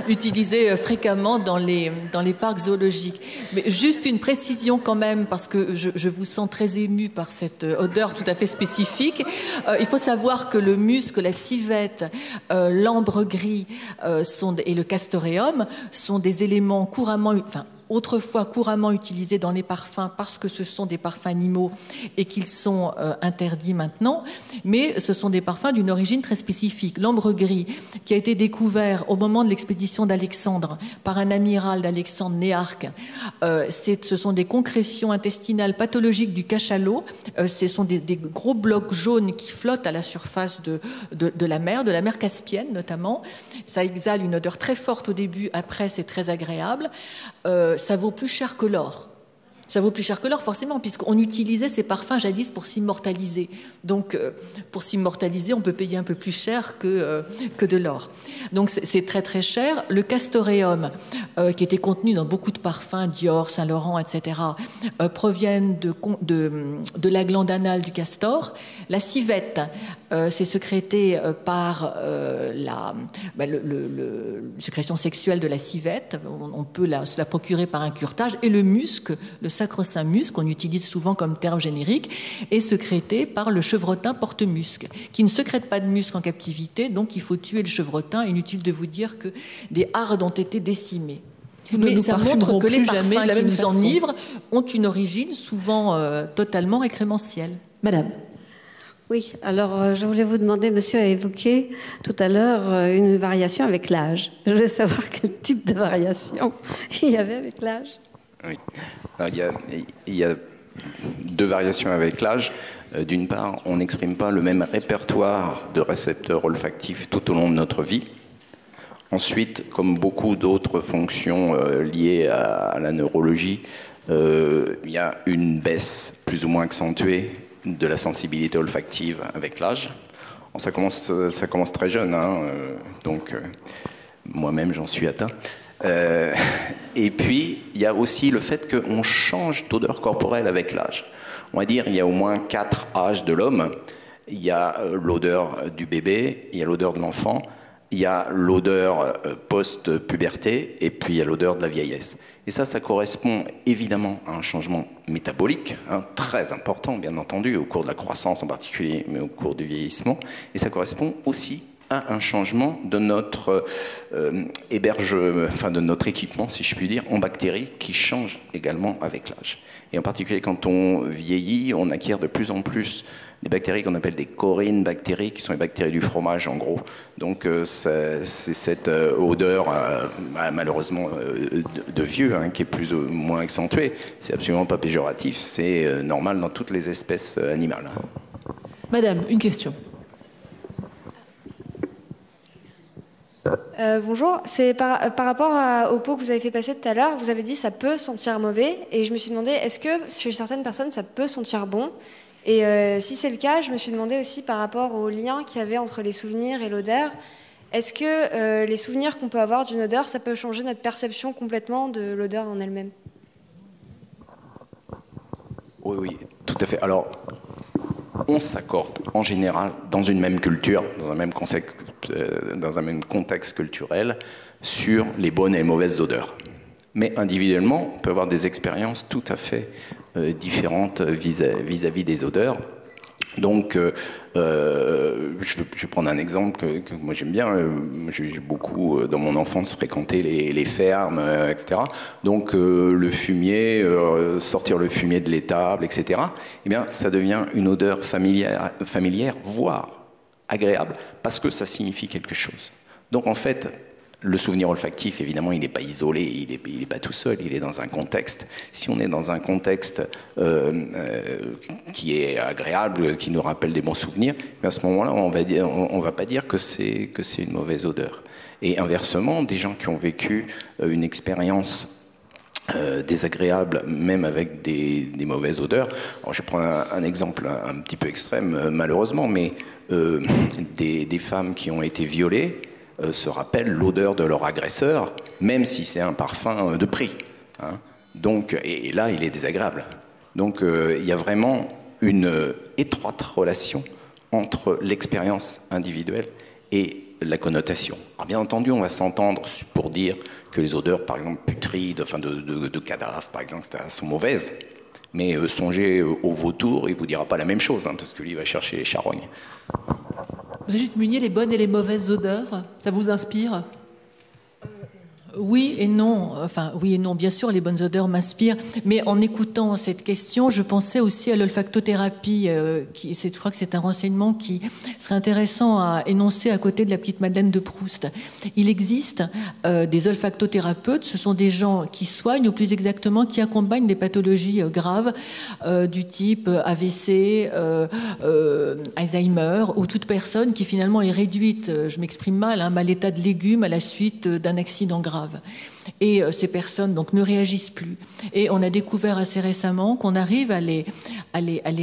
Speaker 2: utilisé fréquemment dans les parcs zoologiques. Mais juste une précision quand même, parce que je vous sens très ému par cette odeur tout à fait spécifique. Il faut savoir que le musc, la civette, l'ambre gris et le castoreum sont des éléments couramment... autrefois couramment utilisés dans les parfums parce que ce sont des parfums animaux et qu'ils sont interdits maintenant, mais ce sont des parfums d'une origine très spécifique. L'ambre gris, qui a été découvert au moment de l'expédition d'Alexandre par un amiral d'Alexandre, Néarque, ce sont des concrétions intestinales pathologiques du cachalot. Ce sont des gros blocs jaunes qui flottent à la surface de la mer Caspienne notamment. Ça exhale une odeur très forte au début, après c'est très agréable. Ça vaut plus cher que l'or. Ça vaut plus cher que l'or, forcément, puisqu'on utilisait ces parfums jadis pour s'immortaliser. Donc, pour s'immortaliser, on peut payer un peu plus cher que de l'or. Donc, c'est très, très cher. Le castoreum, qui était contenu dans beaucoup de parfums, Dior, Saint-Laurent, etc., proviennent de la glande anale du castor. La civette, c'est sécrété par la sécrétion sexuelle de la civette. On peut se la procurer par un curetage. Et le musc, le sacro-saint musc, qu'on utilise souvent comme terme générique, est sécrété par le chevretin porte-musc, qui ne sécrète pas de musc en captivité, donc il faut tuer le chevretin. Inutile de vous dire que des hardes ont été décimées. Mais ça montre que les parfums qui nous enivrent ont une origine souvent totalement récrémentielle.
Speaker 1: Madame.
Speaker 6: Oui, alors je voulais vous demander, monsieur a évoqué tout à l'heure une variation avec l'âge. Je voulais savoir quel type de variation il y avait avec l'âge.
Speaker 3: Oui, alors, il y a deux variations avec l'âge. D'une part, on n'exprime pas le même répertoire de récepteurs olfactifs tout au long de notre vie. Ensuite, comme beaucoup d'autres fonctions liées à la neurologie, il y a une baisse plus ou moins accentuée de la sensibilité olfactive avec l'âge. Ça commence très jeune, hein, donc moi-même j'en suis atteint. Et puis, il y a aussi le fait qu'on change d'odeur corporelle avec l'âge. On va dire il y a au moins 4 âges de l'homme. Il y a l'odeur du bébé, il y a l'odeur de l'enfant, il y a l'odeur post-puberté, et puis il y a l'odeur de la vieillesse. Et ça correspond évidemment à un changement métabolique, hein, très important, bien entendu, au cours de la croissance en particulier, mais au cours du vieillissement. Et ça correspond aussi à un changement de notre de notre équipement, si je puis dire, en bactéries, qui change également avec l'âge. Et en particulier, quand on vieillit, on acquiert de plus en plus des bactéries qu'on appelle des chorines bactéries, qui sont les bactéries du fromage, en gros. Donc, c'est cette odeur, malheureusement, de vieux, hein, qui est plus ou moins accentuée. C'est absolument pas péjoratif, c'est normal dans toutes les espèces animales.
Speaker 1: Madame, une question.
Speaker 7: Bonjour, c'est par rapport au pot que vous avez fait passer tout à l'heure, vous avez dit ça peut sentir mauvais, et je me suis demandé, est-ce que chez certaines personnes ça peut sentir bon? Et si c'est le cas, je me suis demandé aussi par rapport au lien qu'il y avait entre les souvenirs et l'odeur, est-ce que les souvenirs qu'on peut avoir d'une odeur, ça peut changer notre perception complètement de l'odeur en elle-même?
Speaker 3: Oui, tout à fait. Alors, on s'accorde en général dans une même culture, dans un même contexte culturel, sur les bonnes et les mauvaises odeurs. Mais individuellement, on peut avoir des expériences tout à fait différentes vis-à-vis des odeurs. Donc, je vais prendre un exemple que moi j'aime bien. J'ai beaucoup, dans mon enfance, fréquenté les fermes, etc. Donc, le fumier, sortir le fumier de l'étable, etc. Eh bien, ça devient une odeur familière, voire agréable, parce que ça signifie quelque chose. Donc, en fait, le souvenir olfactif, évidemment, il n'est pas isolé, il n'est pas tout seul, il est dans un contexte. Si on est dans un contexte qui est agréable, qui nous rappelle des bons souvenirs, à ce moment-là, on va pas dire que c'est une mauvaise odeur. Et inversement, des gens qui ont vécu une expérience désagréable, même avec des mauvaises odeurs. Alors, je prends un exemple un petit peu extrême, malheureusement, mais des femmes qui ont été violées se rappellent l'odeur de leur agresseur, même si c'est un parfum de prix. Hein. Donc, et là, il est désagréable. Donc, il y a vraiment une étroite relation entre l'expérience individuelle et la connotation. Alors, bien entendu, on va s'entendre pour dire que les odeurs, par exemple, putrides, enfin de cadavres, par exemple, sont mauvaises. Mais songez au vautour, il ne vous dira pas la même chose, hein, parce que lui, il va chercher les charognes.
Speaker 1: Brigitte Munier, les bonnes et les mauvaises odeurs, ça vous inspire?
Speaker 2: Oui et non. Enfin, oui et non. Bien sûr, les bonnes odeurs m'inspirent. Mais en écoutant cette question, je pensais aussi à l'olfactothérapie. Je crois que c'est un renseignement qui serait intéressant à énoncer à côté de la petite Madeleine de Proust. Il existe des olfactothérapeutes. Ce sont des gens qui soignent, ou plus exactement, qui accompagnent des pathologies graves du type AVC, Alzheimer, ou toute personne qui finalement est réduite, je m'exprime mal, un mal état de légumes à la suite d'un accident grave. Et ces personnes donc ne réagissent plus. Et on a découvert assez récemment qu'on arrive à les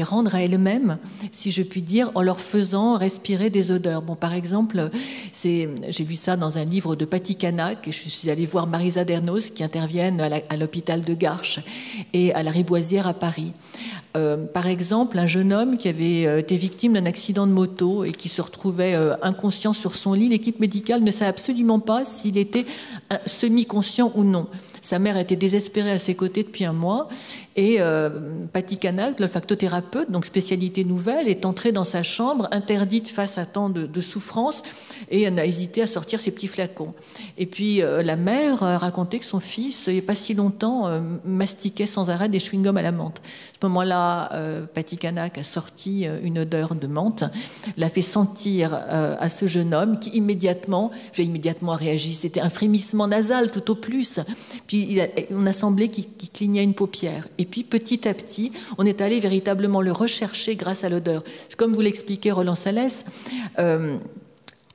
Speaker 2: rendre à elles-mêmes, si je puis dire, en leur faisant respirer des odeurs. Bon, par exemple, j'ai vu ça dans un livre de Patti Canac, et je suis allée voir Marisa Dernos, qui interviennent à l'hôpital de Garches et à la Riboisière à Paris. Par exemple, un jeune homme qui avait été victime d'un accident de moto et qui se retrouvait inconscient sur son lit, l'équipe médicale ne savait absolument pas s'il était semi-conscient ou non. Sa mère était désespérée à ses côtés depuis un mois, et Patti Canac, l'olfactothérapeute, donc spécialité nouvelle, est entrée dans sa chambre, interdite face à tant de souffrance, et elle a hésité à sortir ses petits flacons. Et puis la mère racontait que son fils, il n'y a pas si longtemps, mastiquait sans arrêt des chewing-gums à la menthe. À ce moment-là, Patti Canac a sorti une odeur de menthe, l'a fait sentir à ce jeune homme qui immédiatement a réagi. C'était un frémissement nasal tout au plus. Puis on a semblé qu'il clignait une paupière. Et puis petit à petit, on est allé véritablement le rechercher grâce à l'odeur. Comme vous l'expliquait Roland Salès,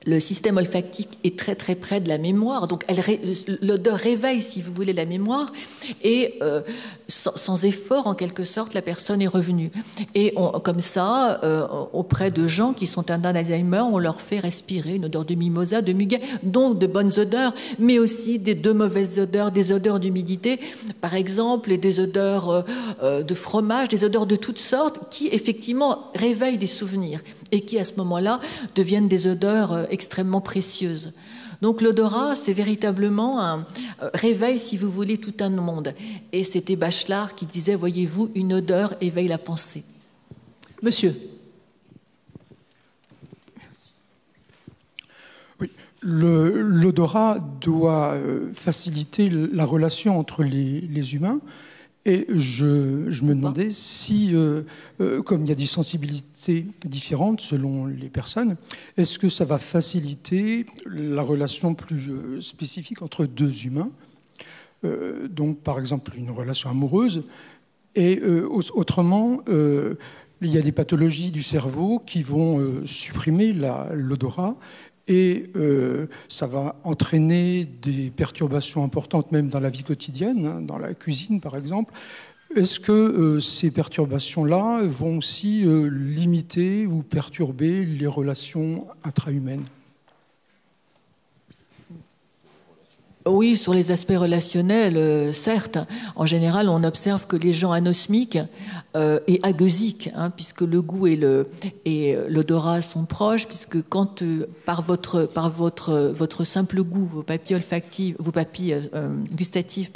Speaker 2: le système olfactif est très très près de la mémoire, donc l'odeur réveille, si vous voulez, la mémoire, et sans effort, en quelque sorte, la personne est revenue. Et comme ça, auprès de gens qui sont atteints d'Alzheimer, on leur fait respirer une odeur de mimosa, de muguet, donc de bonnes odeurs, mais aussi de mauvaises odeurs, des odeurs d'humidité, par exemple, et des odeurs de fromage, des odeurs de toutes sortes, qui effectivement réveillent des souvenirs, et qui à ce moment-là deviennent des odeurs extrêmement précieuses. Donc l'odorat, c'est véritablement un réveil, si vous voulez, tout un monde. Et c'était Bachelard qui disait, voyez-vous, une odeur éveille la pensée.
Speaker 1: Monsieur.
Speaker 8: Merci. Oui, l'odorat doit faciliter la relation entre les humains. Et je me demandais si, comme il y a des sensibilités différentes selon les personnes, est-ce que ça va faciliter la relation plus spécifique entre deux humains, donc par exemple une relation amoureuse, et autrement, il y a des pathologies du cerveau qui vont supprimer l'odorat, et ça va entraîner des perturbations importantes même dans la vie quotidienne, hein, dans la cuisine par exemple. Est-ce que ces perturbations-là vont aussi limiter ou perturber les relations intra-humaines ?
Speaker 2: Oui, sur les aspects relationnels, certes. En général, on observe que les gens anosmiques et agueusiques, hein, puisque le goût et l'odorat sont proches, puisque quand par votre simple goût, vos papilles gustatives,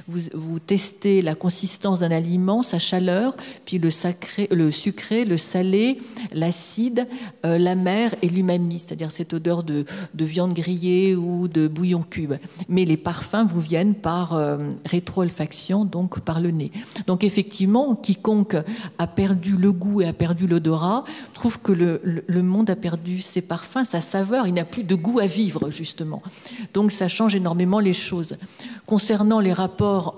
Speaker 2: vous testez la consistance d'un aliment, sa chaleur, puis le sucré, le salé, l'acide, l'amer et l'umami, c'est-à-dire cette odeur de viande grillée ou de bouillon cube. Mais les parfums vous viennent par rétro-olfaction, donc par le nez. Donc effectivement, quiconque a perdu le goût et a perdu l'odorat trouve que le monde a perdu ses parfums, sa saveur. Il n'a plus de goût à vivre, justement. Donc ça change énormément les choses. Concernant les rapports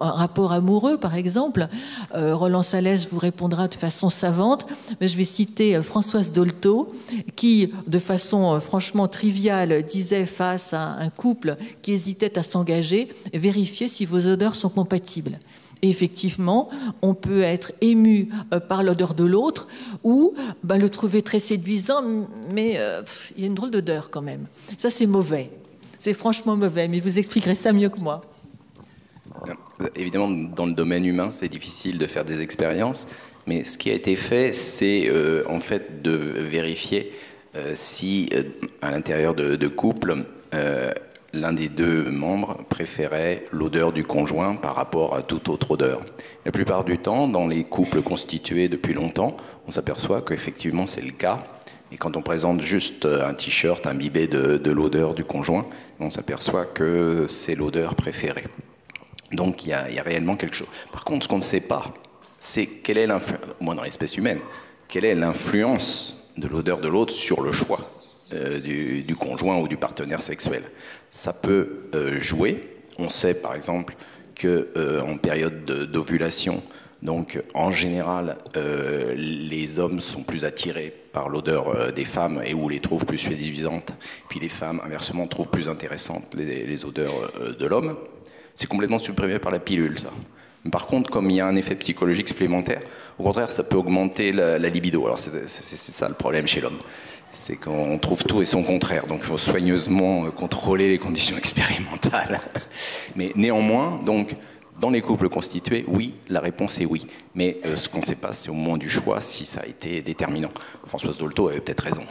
Speaker 2: amoureux, par exemple, Roland Salès vous répondra de façon savante, mais je vais citer Françoise Dolto, qui, de façon franchement triviale, disait face à un couple qui hésitait à s'engager, vérifiez si vos odeurs sont compatibles. Et effectivement, on peut être ému par l'odeur de l'autre ou le trouver très séduisant, mais il y a une drôle d'odeur quand même. Ça, c'est mauvais. C'est franchement mauvais, mais vous expliquerez ça mieux que moi.
Speaker 3: Évidemment, dans le domaine humain, c'est difficile de faire des expériences, mais ce qui a été fait, c'est en fait de vérifier si, à l'intérieur de couples, l'un des deux membres préférait l'odeur du conjoint par rapport à toute autre odeur. La plupart du temps, dans les couples constitués depuis longtemps, on s'aperçoit qu'effectivement c'est le cas, Et quand on présente juste un t-shirt imbibé de l'odeur du conjoint, on s'aperçoit que c'est l'odeur préférée. Donc il y a réellement quelque chose. Par contre, ce qu'on ne sait pas, c'est quelle est l'influence, au moins dans l'espèce humaine, quelle est l'influence de l'odeur de l'autre sur le choix du conjoint ou du partenaire sexuel. Ça peut jouer. On sait par exemple qu'en période d'ovulation, donc en général, les hommes sont plus attirés par l'odeur des femmes et ou les trouvent plus séduisantes. Puis les femmes, inversement, trouvent plus intéressantes les odeurs de l'homme. C'est complètement supprimé par la pilule, ça. Par contre, comme il y a un effet psychologique supplémentaire, au contraire, ça peut augmenter la libido. Alors c'est ça le problème chez l'homme. C'est qu'on trouve tout et son contraire. Donc il faut soigneusement contrôler les conditions expérimentales. Mais néanmoins, donc, dans les couples constitués, oui, la réponse est oui. Mais ce qu'on ne sait pas, c'est au moment du choix si ça a été déterminant. Françoise Dolto avait peut-être raison.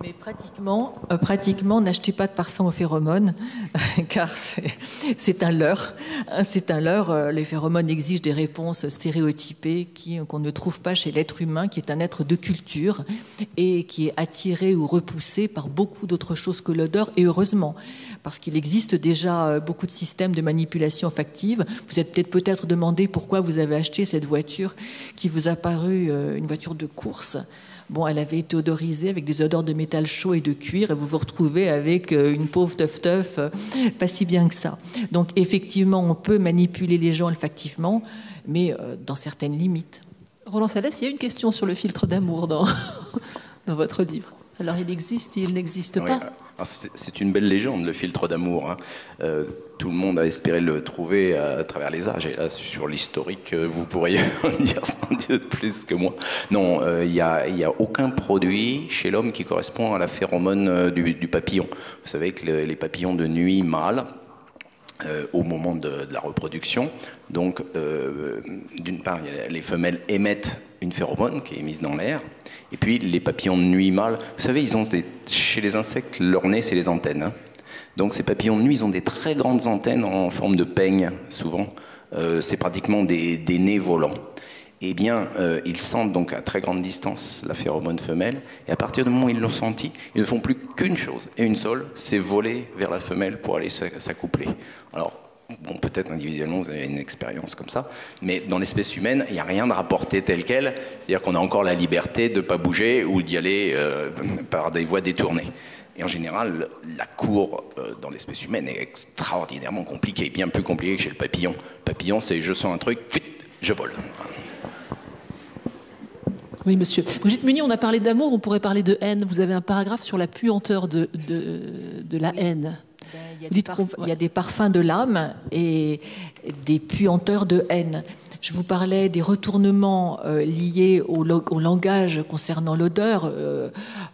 Speaker 2: Mais pratiquement, n'achetez pas de parfum aux phéromones, car c'est un leurre. C'est un leurre. Les phéromones exigent des réponses stéréotypées qu'on ne trouve pas chez l'être humain, qui est un être de culture et qui est attiré ou repoussé par beaucoup d'autres choses que l'odeur, et heureusement. Parce qu'il existe déjà beaucoup de systèmes de manipulation olfactive. Vous êtes peut-être demandé pourquoi vous avez acheté cette voiture qui vous a paru une voiture de course. Bon, elle avait été odorisée avec des odeurs de métal chaud et de cuir, et vous vous retrouvez avec une pauvre teuf-teuf, pas si bien que ça. Donc, effectivement, on peut manipuler les gens olfactivement, mais dans certaines limites.
Speaker 1: Roland Salès, il y a une question sur le filtre d'amour dans votre livre. Alors, il existe, il n'existe pas.
Speaker 3: C'est une belle légende, le filtre d'amour. Hein. Tout le monde a espéré le trouver à travers les âges. Et là, sur l'historique, vous pourriez en dire sans doute plus que moi. Non, il n'y a aucun produit chez l'homme qui correspond à la phéromone du papillon. Vous savez que les papillons de nuit mâles, au moment de la reproduction, donc d'une part, les femelles émettent une phéromone qui est émise dans l'air, et puis les papillons de nuit mâles, vous savez, chez les insectes, leur nez, c'est les antennes. Hein. Donc ces papillons de nuit, ils ont des très grandes antennes en forme de peigne, souvent. C'est pratiquement des nez volants. Eh bien, ils sentent donc à très grande distance la phéromone femelle, et à partir du moment où ils l'ont senti, ils ne font plus qu'une chose, et une seule, c'est voler vers la femelle pour aller s'accoupler. Alors, bon, peut-être individuellement vous avez une expérience comme ça, mais dans l'espèce humaine, il n'y a rien de rapporté tel quel, c'est-à-dire qu'on a encore la liberté de ne pas bouger ou d'y aller par des voies détournées. Et en général, la cour dans l'espèce humaine est extraordinairement compliquée, bien plus compliquée que chez le papillon. Le papillon, c'est je sens un truc, je vole.
Speaker 1: Oui, monsieur. Brigitte Meunier, on a parlé d'amour, on pourrait parler de haine. Vous avez un paragraphe sur la puanteur de la haine.
Speaker 2: Il y a des parfums de l'âme et des puanteurs de haine. Je vous parlais des retournements liés au langage concernant l'odeur,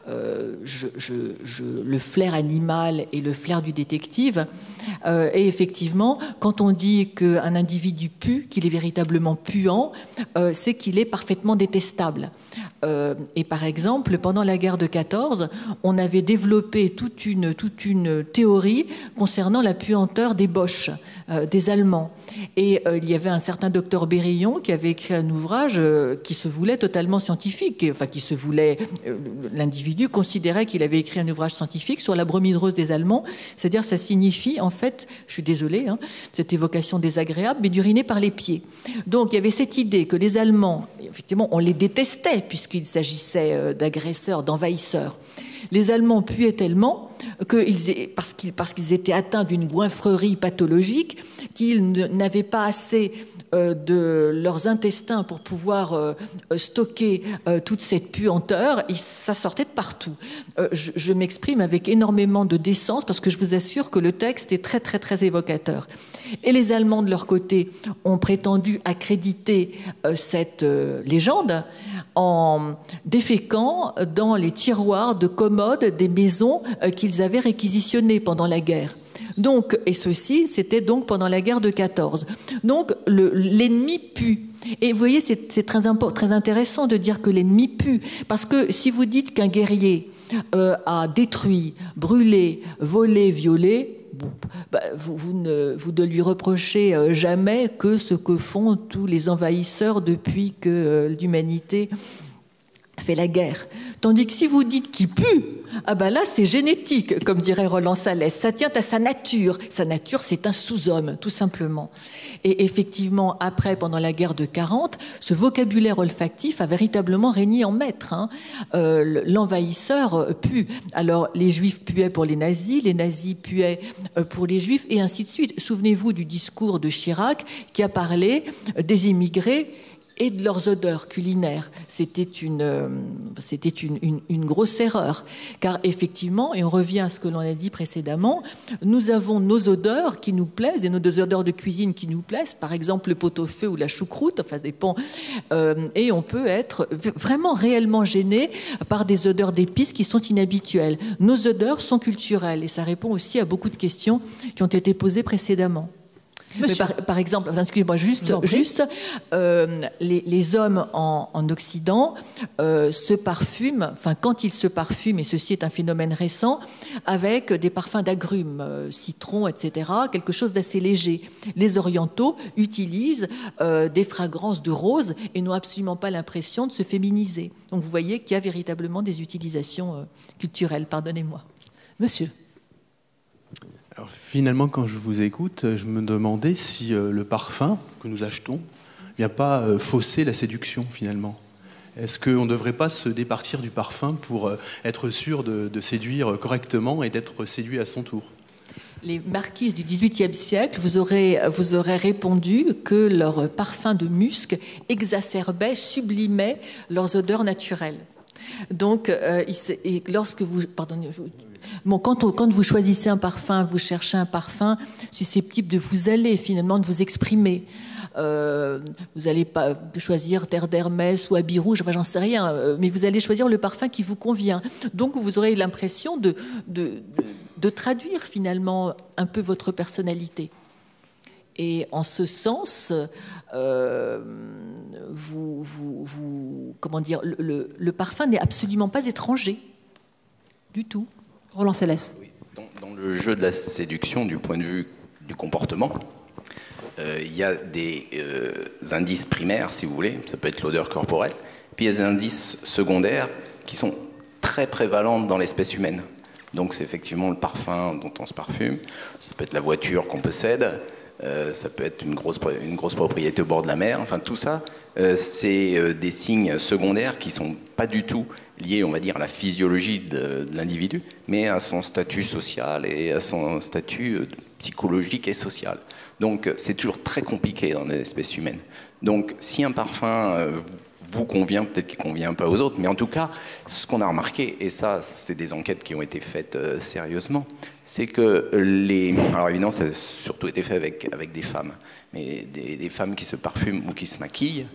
Speaker 2: le flair animal et le flair du détective. Et effectivement, quand on dit qu'un individu pue, qu'il est véritablement puant, c'est qu'il est parfaitement détestable. Et par exemple, pendant la guerre de 14, on avait développé toute une théorie concernant la puanteur des Boches, des Allemands. Et il y avait un certain docteur Bérillon qui avait écrit un ouvrage qui se voulait totalement scientifique. Enfin, l'individu considérait qu'il avait écrit un ouvrage scientifique sur la bromhydrose des Allemands. C'est-à-dire, ça signifie, en fait, je suis désolée, hein, cette évocation désagréable, mais d'uriner par les pieds. Donc, il y avait cette idée que les Allemands, effectivement, on les détestait puisqu'il s'agissait d'agresseurs, d'envahisseurs. Les Allemands puaient tellement parce qu'ils étaient atteints d'une goinfrerie pathologique qu'ils n'avaient pas assez de leurs intestins pour pouvoir stocker toute cette puanteur. Ça sortait de partout. Je m'exprime avec énormément de décence parce que je vous assure que le texte est très, très, très évocateur. Et les Allemands, de leur côté, ont prétendu accréditer cette légende en déféquant dans les tiroirs de commodes des maisons qu'ils avaient réquisitionnées pendant la guerre. Donc, et ceci, c'était donc pendant la guerre de 14. Donc, l'ennemi pue. Et vous voyez, c'est très intéressant de dire que l'ennemi pue. Parce que si vous dites qu'un guerrier a détruit, brûlé, volé, violé, vous ne lui reprochez jamais que ce que font tous les envahisseurs depuis que l'humanité fait la guerre. Tandis que si vous dites qu'il pue, ah ben là c'est génétique, comme dirait Roland Salès, ça tient à sa nature. Sa nature, c'est un sous-homme, tout simplement. Et effectivement, après, pendant la guerre de 40, ce vocabulaire olfactif a véritablement régné en maître. L'envahisseur pue. Alors les juifs puaient pour les nazis puaient pour les juifs, et ainsi de suite. Souvenez-vous du discours de Chirac qui a parlé des immigrés et de leurs odeurs culinaires. C'était une grosse erreur. Car effectivement, et on revient à ce que l'on a dit précédemment, nous avons nos odeurs qui nous plaisent et nos odeurs de cuisine qui nous plaisent, par exemple le pot-au-feu ou la choucroute, enfin ça dépend, et on peut être vraiment réellement gêné par des odeurs d'épices qui sont inhabituelles. Nos odeurs sont culturelles et ça répond aussi à beaucoup de questions qui ont été posées précédemment. Par exemple, excusez-moi, les hommes en Occident se parfument, enfin quand ils se parfument, et ceci est un phénomène récent, avec des parfums d'agrumes, citron, etc., quelque chose d'assez léger. Les orientaux utilisent des fragrances de rose et n'ont absolument pas l'impression de se féminiser. Donc vous voyez qu'il y a véritablement des utilisations culturelles, pardonnez-moi.
Speaker 1: Monsieur.
Speaker 9: Alors, finalement, quand je vous écoute, je me demandais si le parfum que nous achetons ne vient pas fausser la séduction, finalement. Est-ce qu'on ne devrait pas se départir du parfum pour être sûr de séduire correctement et d'être séduit à son tour ?
Speaker 2: Les marquises du XVIIIe siècle vous auraient répondu que leur parfum de musc exacerbait, sublimait leurs odeurs naturelles. Donc, lorsque vous... Pardonnez, bon, quand vous choisissez un parfum, vous cherchez un parfum susceptible de vous aller, finalement, de vous exprimer. Vous n'allez pas choisir Terre d'Hermès ou Habit Rouge, enfin, j'en sais rien, mais vous allez choisir le parfum qui vous convient. Donc, vous aurez l'impression de traduire, finalement, un peu votre personnalité. Et en ce sens... comment dire, le parfum n'est absolument pas étranger du tout.
Speaker 1: Roland Salès.
Speaker 3: Oui, dans le jeu de la séduction, du point de vue du comportement, il y a des indices primaires, si vous voulez, ça peut être l'odeur corporelle, puis il y a des indices secondaires qui sont très prévalents dans l'espèce humaine. Donc c'est effectivement le parfum dont on se parfume, ça peut être la voiture qu'on possède, ça peut être une grosse propriété au bord de la mer. Enfin, tout ça, c'est des signes secondaires qui ne sont pas du tout liés, on va dire, à la physiologie de l'individu, mais à son statut social et à son statut psychologique et social. Donc, c'est toujours très compliqué dans l'espèce humaine. Donc, si un parfum vous convient, peut-être qu'il ne convient pas aux autres, mais en tout cas, ce qu'on a remarqué, et ça, c'est des enquêtes qui ont été faites sérieusement, c'est que alors évidemment, ça a surtout été fait avec des femmes, mais des femmes qui se parfument ou qui se maquillent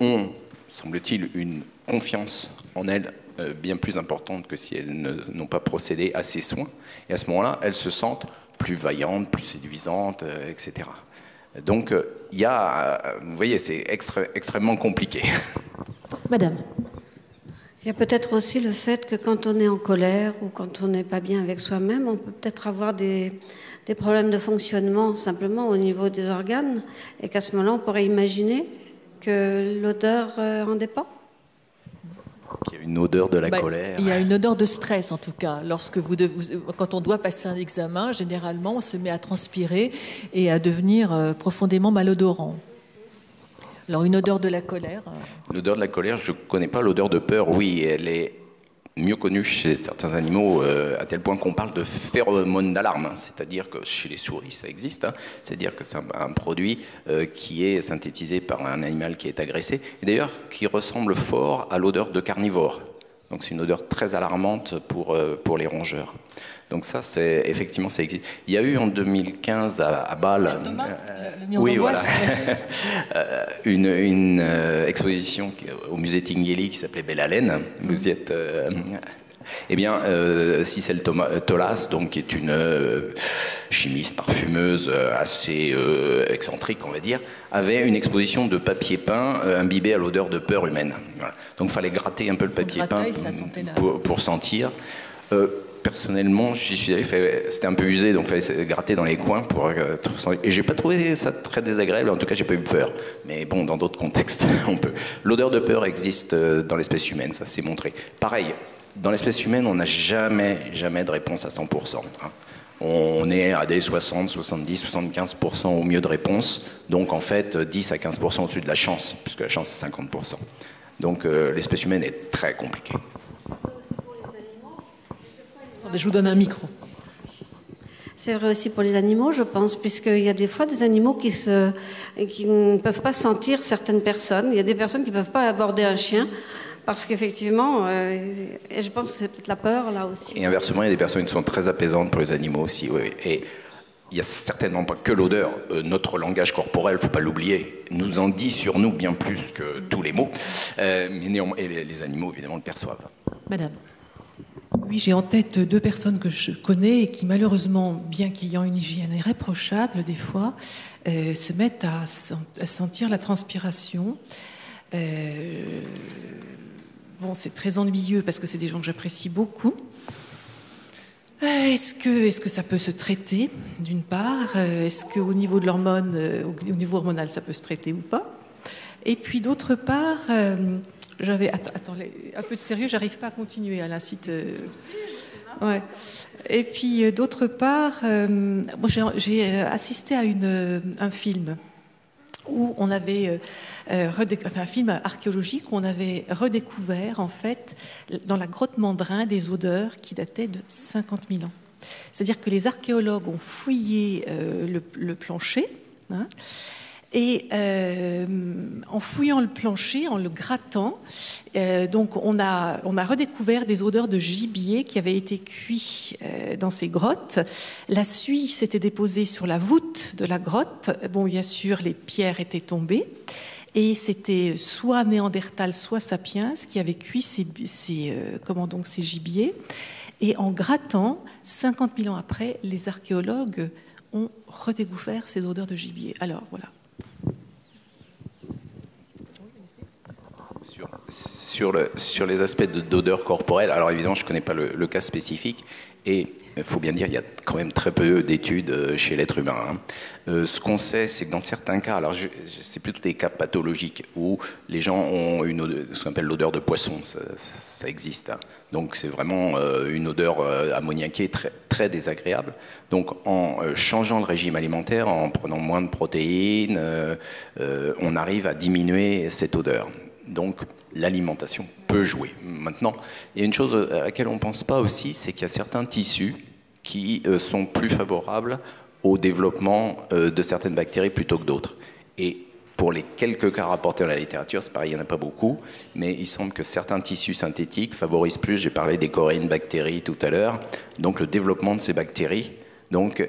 Speaker 3: ont, semble-t-il, une confiance en elles bien plus importante que si elles n'ont pas procédé à ces soins. Et à ce moment-là, elles se sentent plus vaillantes, plus séduisantes, etc. Donc, il y a, vous voyez, c'est extrêmement compliqué.
Speaker 1: Madame.
Speaker 6: Il y a peut-être aussi le fait que quand on est en colère ou quand on n'est pas bien avec soi-même, on peut peut-être avoir des problèmes de fonctionnement simplement au niveau des organes et qu'à ce moment-là, on pourrait imaginer que l'odeur en dépend.
Speaker 3: Est-ce qu'il y a une odeur de la colère?
Speaker 2: Il y a une odeur de stress, en tout cas. Quand on doit passer un examen, généralement, on se met à transpirer et à devenir profondément malodorant. Alors, une odeur de la colère...
Speaker 3: L'odeur de la colère, je ne connais pas. L'odeur de peur, oui, elle est mieux connue chez certains animaux, à tel point qu'on parle de phéromone d'alarme. C'est-à-dire que chez les souris, ça existe. C'est-à-dire que c'est un produit qui est synthétisé par un animal qui est agressé, et d'ailleurs qui ressemble fort à l'odeur de carnivore. Donc c'est une odeur très alarmante pour les rongeurs. Donc ça, effectivement, ça existe. Il y a eu en 2015 à Bâle, oui, voilà, une exposition au musée Tinguely qui s'appelait Belle Haleine. Vous y êtes, eh bien, Cicely Tolas, donc, qui est une chimiste, parfumeuse assez excentrique, on va dire, avait une exposition de papier peint imbibé à l'odeur de peur humaine. Voilà. Donc il fallait gratter un peu le papier peint pour sentir. personnellement, j'y suis allé, c'était un peu usé, donc il fallait gratter dans les coins et j'ai pas trouvé ça très désagréable. En tout cas, j'ai pas eu peur. Mais bon, dans d'autres contextes, on peut. L'odeur de peur existe dans l'espèce humaine, ça s'est montré. Pareil, dans l'espèce humaine, on n'a jamais de réponse à 100%. Hein. On est à des 60, 70, 75% au mieux de réponse. Donc en fait, 10 à 15% au-dessus de la chance, puisque la chance c'est 50%. Donc l'espèce humaine est très compliquée.
Speaker 1: Je vous donne un micro.
Speaker 6: C'est vrai aussi pour les animaux, je pense, puisqu'il y a des fois des animaux qui ne peuvent pas sentir certaines personnes. Il y a des personnes qui ne peuvent pas aborder un chien parce qu'effectivement, et je pense que c'est peut-être la peur là aussi.
Speaker 3: Et inversement, il y a des personnes qui sont très apaisantes pour les animaux aussi. Oui. Et il n'y a certainement pas que l'odeur. Notre langage corporel, il ne faut pas l'oublier, nous en dit sur nous bien plus que tous les mots. Mais néanmoins, et les animaux, évidemment, le perçoivent.
Speaker 1: Madame.
Speaker 4: Oui, j'ai en tête 2 personnes que je connais et qui, malheureusement, bien qu'ayant une hygiène irréprochable, des fois, se mettent à sentir la transpiration. Bon, c'est très ennuyeux parce que c'est des gens que j'apprécie beaucoup. Est-ce que ça peut se traiter, d'une part? Est-ce qu'au niveau de l'hormone, au niveau hormonal, ça peut se traiter ou pas? Et puis, d'autre part... Attends, un peu de sérieux, j'arrive pas à continuer à la cite. Ouais. Et puis d'autre part, moi j'ai assisté à un film où on avait un film archéologique où on avait redécouvert en fait dans la grotte Mandrin des odeurs qui dataient de 50 000 ans. C'est-à-dire que les archéologues ont fouillé le plancher. Hein, et en fouillant le plancher, en le grattant, donc on a redécouvert des odeurs de gibier qui avaient été cuits dans ces grottes. La suie s'était déposée sur la voûte de la grotte. Bon, bien sûr, les pierres étaient tombées. Et c'était soit Néandertal, soit Sapiens qui avaient cuit ces gibiers. Et en grattant, 50 000 ans après, les archéologues ont redécouvert ces odeurs de gibier. Alors, voilà.
Speaker 3: Sur les aspects d'odeur corporelle, alors évidemment, je ne connais pas le cas spécifique, et il faut bien dire, il y a quand même très peu d'études chez l'être humain. Hein. Ce qu'on sait, c'est que dans certains cas, alors c'est plutôt des cas pathologiques, où les gens ont ce qu'on appelle l'odeur de poisson, ça existe. Hein. Donc c'est vraiment une odeur ammoniaquée très, très désagréable. Donc en changeant le régime alimentaire, en prenant moins de protéines, on arrive à diminuer cette odeur. Donc l'alimentation peut jouer. Maintenant, il y a une chose à laquelle on ne pense pas aussi, c'est qu'il y a certains tissus qui sont plus favorables au développement de certaines bactéries plutôt que d'autres. Et pour les quelques cas rapportés dans la littérature, c'est pareil, il n'y en a pas beaucoup, mais il semble que certains tissus synthétiques favorisent plus, j'ai parlé des coréines bactéries tout à l'heure, donc le développement de ces bactéries. Donc,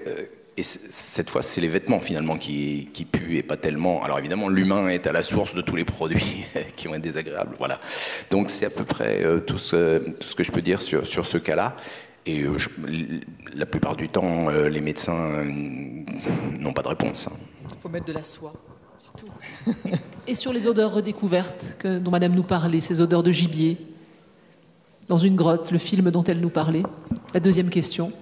Speaker 3: et cette fois, c'est les vêtements finalement qui puent et pas tellement. Alors évidemment, l'humain est à la source de tous les produits qui vont être désagréables. Voilà. Donc c'est à peu près tout ce que je peux dire sur ce cas-là. Et la plupart du temps, les médecins n'ont pas de réponse.
Speaker 2: Il faut mettre de la soie, c'est tout.
Speaker 1: Et sur les odeurs redécouvertes dont Madame nous parlait, ces odeurs de gibier, dans une grotte, le film dont elle nous parlait. La deuxième question.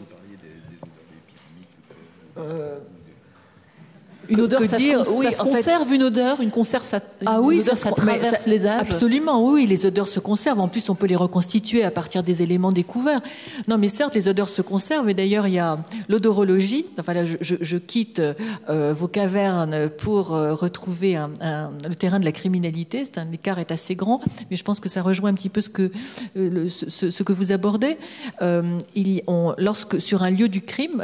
Speaker 1: Une odeur, ça se conserve, une odeur, une conserve, ça traverse les âges.
Speaker 2: Absolument, oui, les odeurs se conservent. En plus, on peut les reconstituer à partir des éléments découverts. Non, mais certes, les odeurs se conservent. Et d'ailleurs, il y a l'odorologie. Enfin, là, je quitte vos cavernes pour retrouver le terrain de la criminalité. L'écart est assez grand, mais je pense que ça rejoint un petit peu ce que vous abordez. Lorsque sur un lieu de crime,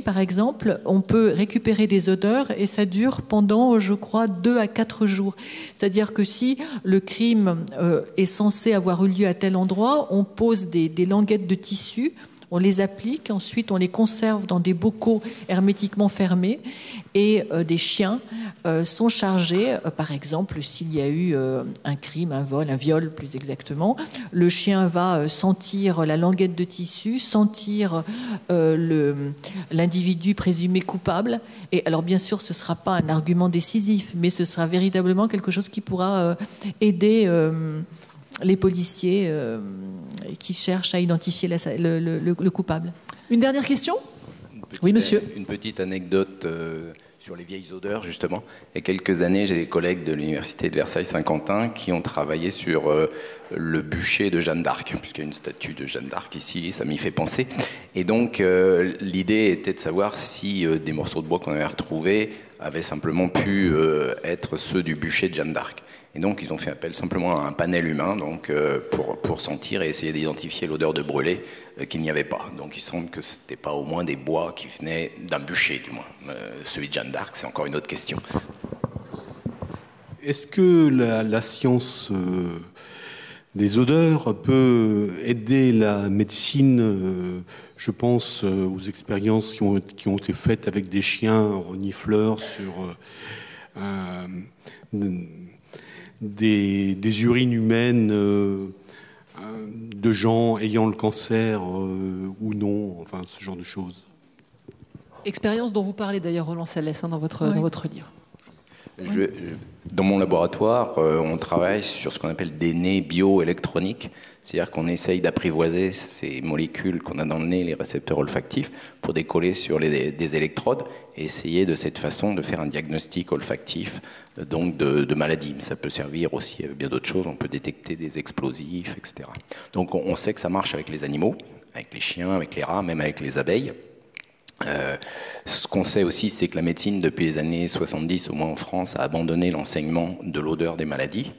Speaker 2: par exemple, on peut récupérer des odeurs. Et ça dure pendant, je crois, 2 à 4 jours. C'est-à-dire que si le crime est censé avoir eu lieu à tel endroit, on pose des languettes de tissu, on les applique, ensuite on les conserve dans des bocaux hermétiquement fermés et des chiens sont chargés, par exemple, s'il y a eu un crime, un vol, un viol plus exactement, le chien va sentir la languette de tissu, sentir l'individu présumé coupable. Et alors bien sûr, ce ne sera pas un argument décisif, mais ce sera véritablement quelque chose qui pourra aider les policiers qui cherchent à identifier le coupable.
Speaker 1: Une dernière question ? Oui, monsieur.
Speaker 3: Une petite anecdote sur les vieilles odeurs, justement. Il y a quelques années, j'ai des collègues de l'université de Versailles-Saint-Quentin qui ont travaillé sur le bûcher de Jeanne d'Arc, puisqu'il y a une statue de Jeanne d'Arc ici, ça m'y fait penser. Et donc, l'idée était de savoir si des morceaux de bois qu'on avait retrouvés avaient simplement pu être ceux du bûcher de Jeanne d'Arc. Et donc, ils ont fait appel simplement à un panel humain donc, pour sentir et essayer d'identifier l'odeur de brûlé qu'il n'y avait pas. Donc, il semble que ce n'était pas au moins des bois qui venaient d'un bûcher, du moins. Celui de Jeanne d'Arc, c'est encore une autre question.
Speaker 10: Est-ce que la science des odeurs peut aider la médecine je pense aux expériences qui ont été faites avec des chiens renifleurs sur des urines humaines de gens ayant le cancer ou non, enfin ce genre de choses.
Speaker 1: Expérience dont vous parlez d'ailleurs, Roland Salès, dans votre livre.
Speaker 3: Dans mon laboratoire, on travaille sur ce qu'on appelle des nez bioélectroniques, c'est-à-dire qu'on essaye d'apprivoiser ces molécules qu'on a dans le nez, les récepteurs olfactifs, pour décoller sur des électrodes et essayer de cette façon de faire un diagnostic olfactif donc de maladies. Mais ça peut servir aussi à bien d'autres choses, on peut détecter des explosifs, etc. Donc on sait que ça marche avec les animaux, avec les chiens, avec les rats, même avec les abeilles. Ce qu'on sait aussi, c'est que la médecine, depuis les années 70, au moins en France, a abandonné l'enseignement de l'odeur des maladies.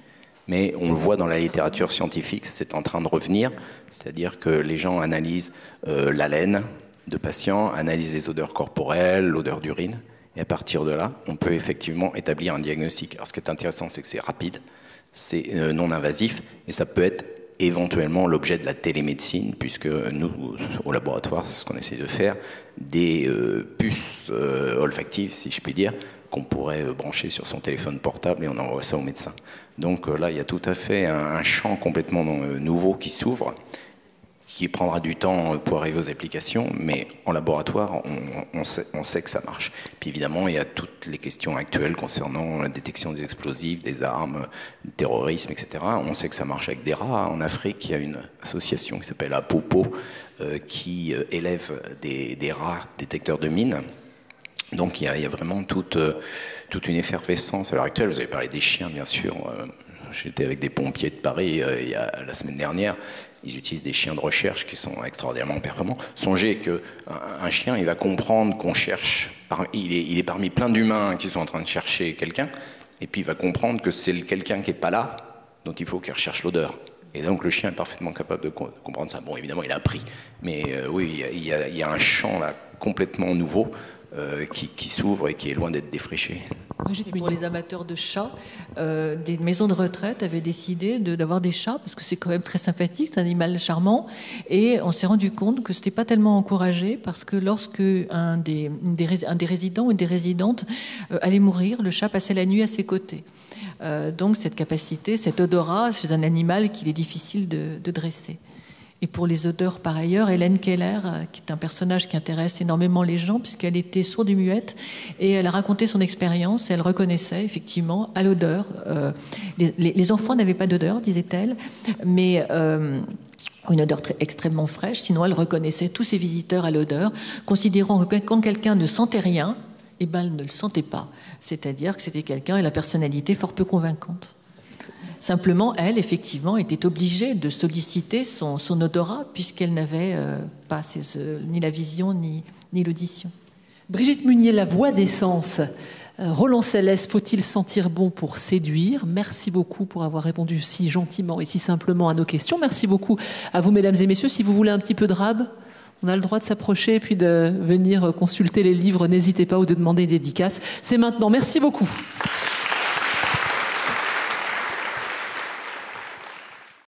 Speaker 3: Mais on le voit dans la littérature scientifique, c'est en train de revenir. C'est-à-dire que les gens analysent l'haleine de patients, analysent les odeurs corporelles, l'odeur d'urine. Et à partir de là, on peut effectivement établir un diagnostic. Alors ce qui est intéressant, c'est que c'est rapide, c'est non invasif, et ça peut être éventuellement l'objet de la télémédecine, puisque nous, au laboratoire, c'est ce qu'on essaie de faire, des puces olfactives, si je puis dire, qu'on pourrait brancher sur son téléphone portable et on envoie ça au médecin. Donc là, il y a tout à fait un champ complètement nouveau qui s'ouvre, qui prendra du temps pour arriver aux applications, mais en laboratoire, on sait que ça marche. Puis évidemment, il y a toutes les questions actuelles concernant la détection des explosifs, des armes, du terrorisme, etc. On sait que ça marche avec des rats. En Afrique, il y a une association qui s'appelle Apopo, qui élève des rats détecteurs de mines. Donc il y a vraiment toute une effervescence à l'heure actuelle. Vous avez parlé des chiens, bien sûr. J'étais avec des pompiers de Paris la semaine dernière. Ils utilisent des chiens de recherche qui sont extraordinairement performants. Songez qu'un chien, il va comprendre qu'on cherche, il est parmi plein d'humains qui sont en train de chercher quelqu'un, et puis il va comprendre que c'est quelqu'un qui n'est pas là, dont il faut qu'il recherche l'odeur. Et donc le chien est parfaitement capable de comprendre ça. Bon, évidemment, il a appris, mais oui, il y a un champ là complètement nouveau qui s'ouvre et qui est loin d'être défriché.
Speaker 2: Et pour les amateurs de chats, des maisons de retraite avaient décidé d'avoir des chats, parce que c'est quand même très sympathique, c'est un animal charmant, et on s'est rendu compte que ce n'était pas tellement encouragé, parce que lorsque un des résidents ou des résidentes allait mourir, le chat passait la nuit à ses côtés. Donc cette capacité, cet odorat chez un animal qu'il est difficile de dresser. Et pour les odeurs, par ailleurs, Hélène Keller, qui est un personnage qui intéresse énormément les gens, puisqu'elle était sourde et muette, et elle a raconté son expérience, et elle reconnaissait effectivement à l'odeur. Les enfants n'avaient pas d'odeur, disait-elle, mais une odeur extrêmement fraîche, sinon elle reconnaissait tous ses visiteurs à l'odeur, considérant que quand quelqu'un ne sentait rien, eh ben, elle ne le sentait pas. C'est-à-dire que c'était quelqu'un et la personnalité fort peu convaincante. Simplement, elle, effectivement, était obligée de solliciter son odorat puisqu'elle n'avait pas ni la vision ni l'audition.
Speaker 1: Brigitte Munier, la voix des sens. Roland Salès, faut-il sentir bon pour séduire? Merci beaucoup pour avoir répondu si gentiment et si simplement à nos questions. Merci beaucoup à vous, mesdames et messieurs. Si vous voulez un petit peu de rab, on a le droit de s'approcher et puis de venir consulter les livres. N'hésitez pas ou de demander une dédicace. C'est maintenant. Merci beaucoup.